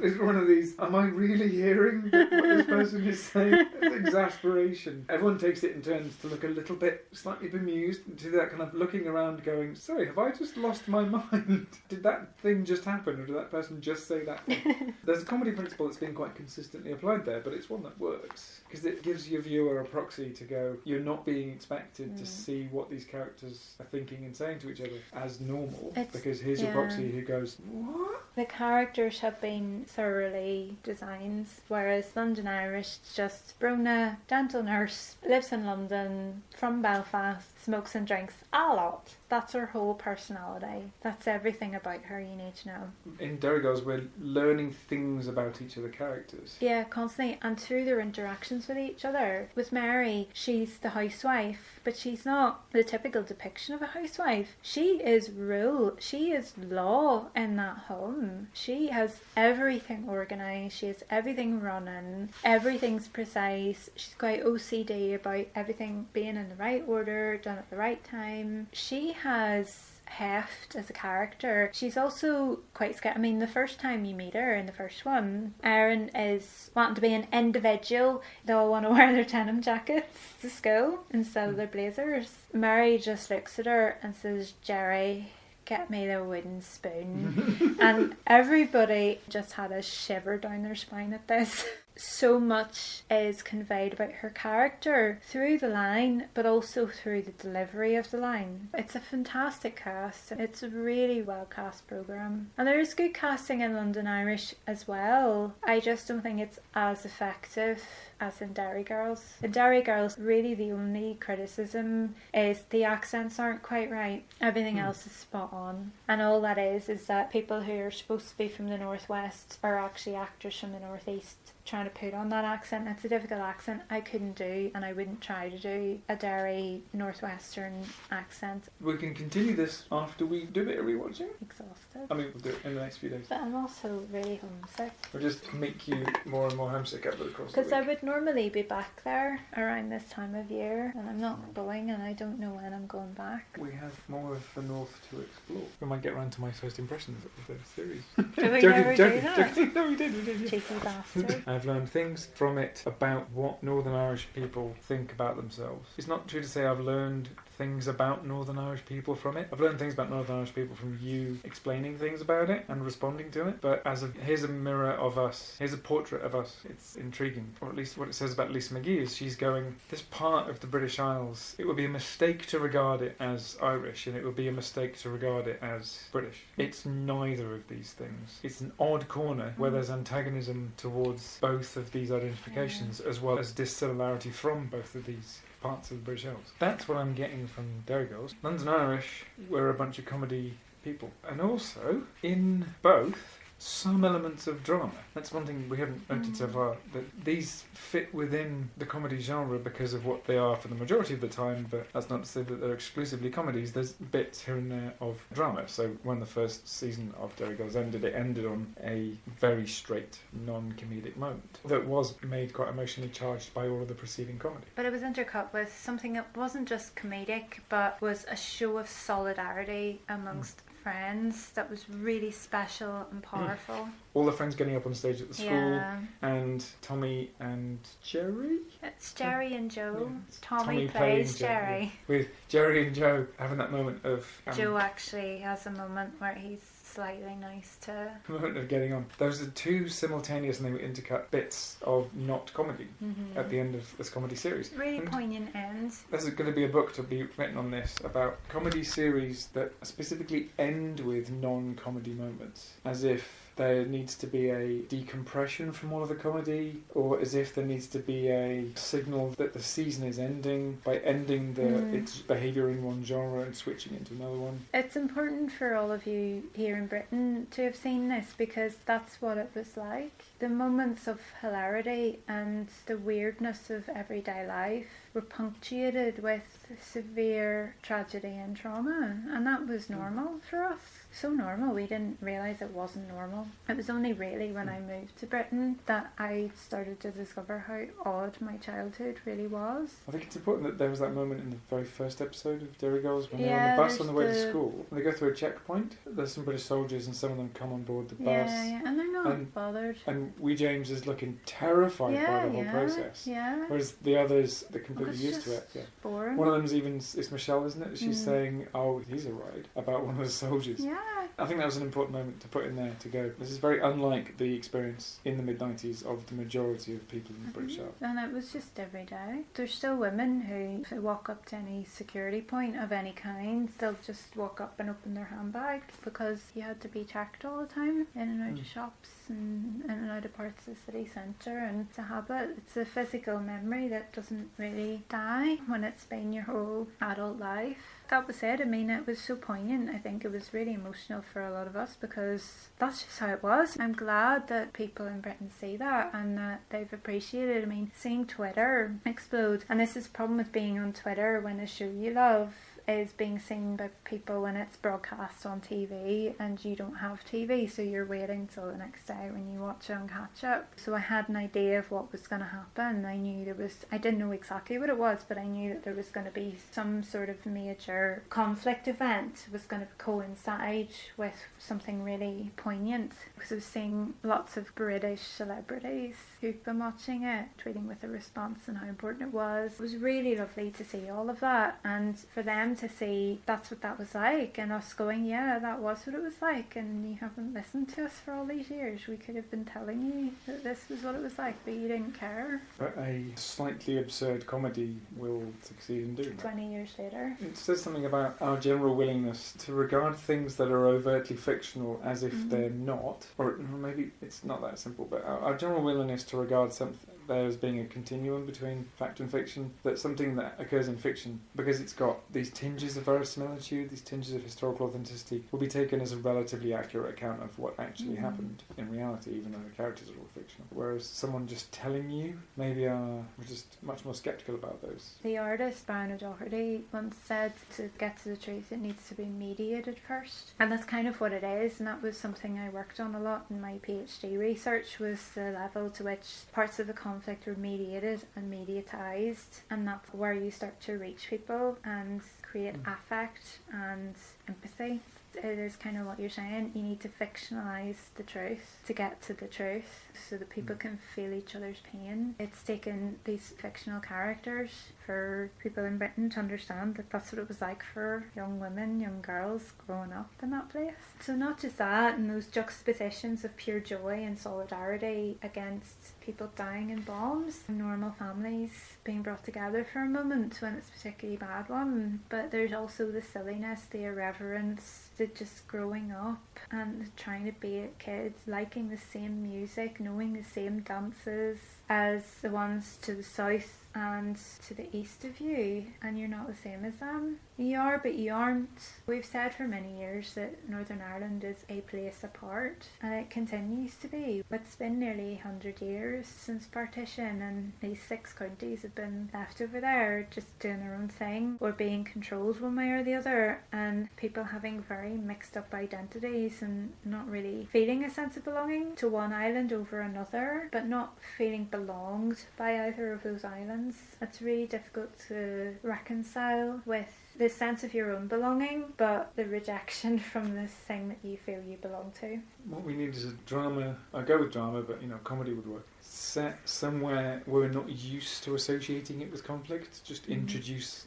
It's one of these, am I really hearing what this person is saying? It's exasperation. Everyone takes it in turns to look a little bit slightly bemused, and do that kind of looking around going, sorry, have I just lost my mind? Did that thing just happen, or did that person just say that thing? There's a comedy principle that's been quite consistently applied there, but it's one that works. Because it gives your viewer a proxy to go, you're not being expected to see what these characters are thinking and saying to each other as normal, because here's your proxy who goes, what? The characters have been thoroughly designed, whereas London Irish, just Brona, gentle nurse, lives in London, from Belfast, smokes and drinks a lot. That's her whole personality. That's everything about her you need to know. In Derry Girls, we're learning things about each of the characters. Yeah, constantly, and through their interactions with each other. With Mary, she's the housewife, but she's not the typical depiction of a housewife. She is rule, she is law in that home. She has everything organised, she has everything running, everything's precise. She's quite OCD about everything being in the right order, done at the right time. She has heft as a character. She's also quite scared. I mean, the first time you meet her in the first one, Erin is wanting to be an individual. They all want to wear their denim jackets to school instead of their blazers. Mary just looks at her and says, Jerry, get me the wooden spoon. And everybody just had a shiver down their spine at this. So much is conveyed about her character through the line, but also through the delivery of the line. It's a fantastic cast. It's a really well cast programme. And there is good casting in London Irish as well. I just don't think it's as effective as in Derry Girls. In Derry Girls, really the only criticism is the accents aren't quite right. Everything else is spot on. And all that is that people who are supposed to be from the northwest are actually actors from the northeast trying to put on that accent. It's a difficult accent I couldn't do, and I wouldn't try to do a Derry northwestern accent. We can continue this after we do a bit of rewatching. Exhausted. I mean, we'll do it in the next few days. But I'm also really homesick. We'll just make you more and more homesick over the course of the week. Because I would normally be back there around this time of year, and I'm not going, and I don't know when I'm going back. We have more of the north to explore. We might get around to my first impressions of the series. Did we never do that? No, we did. Yeah. Cheeky bastard. I've learned things from it about what Northern Irish people think about themselves. It's not true to say I've learned things about Northern Irish people from it. I've learned things about Northern Irish people from you explaining things about it and responding to it. But here's a mirror of us. Here's a portrait of us. It's intriguing. Or at least what it says about Lisa McGee is she's going, this part of the British Isles, it would be a mistake to regard it as Irish, and it would be a mistake to regard it as British. It's neither of these things. It's an odd corner where there's antagonism towards both of these identifications, as well as dissimilarity from both of these parts of the British Isles. That's what I'm getting from Derry Girls. London Irish were a bunch of comedy people. And also, in both, some elements of drama. That's one thing we haven't noted so far, that these fit within the comedy genre because of what they are for the majority of the time, but that's not to say that they're exclusively comedies. There's bits here and there of drama. So when the first season of Derry Girls ended, it ended on a very straight, non-comedic moment that was made quite emotionally charged by all of the preceding comedy. But it was intercut with something that wasn't just comedic, but was a show of solidarity amongst friends that was really special and powerful. All the friends getting up on stage at the school, and Tommy and Jerry? It's Jerry and Joe. Yeah, Tommy plays Jerry. Yeah. With Jerry and Joe having that moment of... Joe actually has a moment where he's slightly nice to... A moment of getting on. Those are two simultaneous, and they were intercut bits of not comedy at the end of this comedy series. Really poignant ends. There's going to be a book to be written on this about comedy series that specifically end with non-comedy moments, as if there needs to be a decompression from all of the comedy, or as if there needs to be a signal that the season is ending by ending its behaviour in one genre and switching into another one. It's important for all of you here in Britain to have seen this, because that's what it was like. The moments of hilarity and the weirdness of everyday life were punctuated with severe tragedy and trauma, and that was normal for us. So normal, we didn't realise it wasn't normal. It was only really when I moved to Britain that I started to discover how odd my childhood really was. I think it's important that there was that moment in the very first episode of Derry Girls when they're on the bus on the way to school. And they go through a checkpoint. There's some British soldiers and some of them come on board the bus. Yeah, and they're not bothered. And wee James is looking terrified by the whole process. Yeah. Whereas the others, they're completely used to it. Yeah. Boring. One of them's even, it's Michelle, isn't it? She's saying, oh, he's a ride, about one of the soldiers. Yeah. I think that was an important moment to put in there to go. This is very unlike the experience in the mid-90s of the majority of people in the British Army. And it was just every day. There's still women who, if they walk up to any security point of any kind, they'll just walk up and open their handbag because you had to be checked all the time in and out of shops and in and out of parts of the city centre. And it's a habit, it's a physical memory that doesn't really die when it's been your whole adult life. That was it. I mean, it was so poignant. I think it was really emotional for a lot of us because that's just how it was. I'm glad that people in Britain see that and that they've appreciated. I mean, seeing Twitter explode, and this is the problem with being on Twitter when a show you love is being seen by people when it's broadcast on TV and you don't have TV, so you're waiting till the next day when you watch it on catch up. So I had an idea of what was going to happen. I didn't know exactly what it was, but I knew that there was going to be some sort of major conflict event. It was going to coincide with something really poignant because I was seeing lots of British celebrities who'd been watching it, tweeting with a response and how important it was. It was really lovely to see all of that, and for them to see that's what that was like, and us going, yeah, that was what it was like, and you haven't listened to us for all these years. We could have been telling you that this was what it was like, but you didn't care. But a slightly absurd comedy will succeed in doing that. 20 years later. It says something about our general willingness to regard things that are overtly fictional as if they're not, or maybe it's not that simple, but our general willingness to regard something there as being a continuum between fact and fiction, that something that occurs in fiction, because it's got these tinges of verisimilitude, these tinges of historical authenticity, will be taken as a relatively accurate account of what actually happened in reality, even though the characters are all fictional. Whereas someone just telling you, maybe we're just much more sceptical about those. The artist Brian O'Doherty once said to get to the truth it needs to be mediated first, and that's kind of what it is, and that was something I worked on a lot in my PhD research, was the level to which parts of the conflict were mediated and mediatized, and that's where you start to reach people and create affect and empathy. It is kind of what you're saying. You need to fictionalise the truth to get to the truth so that people can feel each other's pain. It's taken these fictional characters for people in Britain to understand that that's what it was like for young women, young girls growing up in that place. So not just that, and those juxtapositions of pure joy and solidarity against people dying in bombs, normal families being brought together for a moment when it's a particularly bad one, but there's also the silliness, the irreverence, the just growing up and trying to be kids, liking the same music, knowing the same dances as the ones to the south and to the east of you, and you're not the same as them. You are, but you aren't. We've said for many years that Northern Ireland is a place apart, and it continues to be. It's been nearly 100 years since partition, and these 6 counties have been left over there just doing their own thing or being controlled one way or the other, and people having very mixed up identities and not really feeling a sense of belonging to one island over another, but not feeling belonged by either of those islands. It's really difficult to reconcile with the sense of your own belonging, but the rejection from this thing that you feel you belong to. What we need is a drama. I go with drama, but comedy would work. Set somewhere where we're not used to associating it with conflict. Just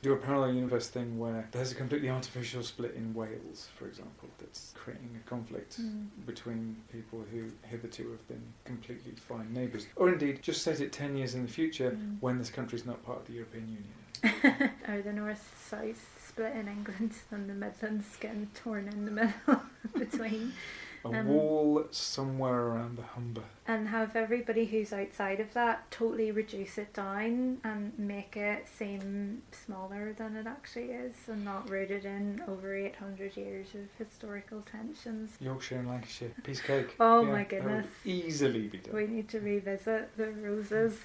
do a parallel universe thing where there's a completely artificial split in Wales, for example, that's creating a conflict between people who hitherto have been completely fine neighbours. Or indeed, just set it 10 years in the future when this country's not part of the European Union. Or the north-south split in England and the Midlands getting torn in the middle between. A wall somewhere around the Humber. And have everybody who's outside of that totally reduce it down and make it seem smaller than it actually is, and not rooted in over 800 years of historical tensions. Yorkshire and Lancashire. Piece of cake. Oh my goodness. That would easily be done. We need to revisit the roses.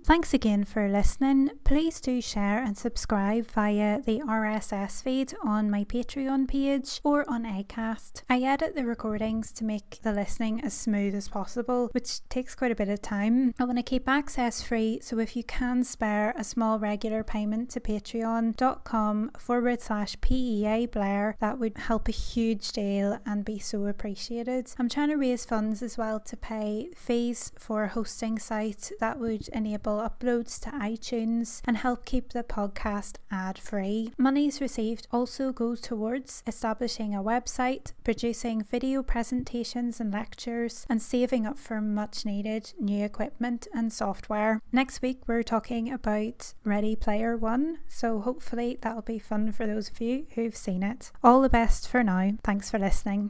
Thanks again for listening. Please do share and subscribe via the RSS feed on my Patreon page or on Acast. I edit the recordings to make the listening as smooth as possible, which takes quite a bit of time. I want to keep access free, so if you can spare a small regular payment to patreon.com/PEA Blair, that would help a huge deal and be so appreciated. I'm trying to raise funds as well to pay fees for a hosting site that would enable uploads to iTunes and help keep the podcast ad-free. Monies received also goes towards establishing a website, producing video presentations and lectures, and saving up for much needed new equipment and software. Next week we're talking about Ready Player One, so hopefully that'll be fun for those of you who've seen it. All the best for now. Thanks for listening.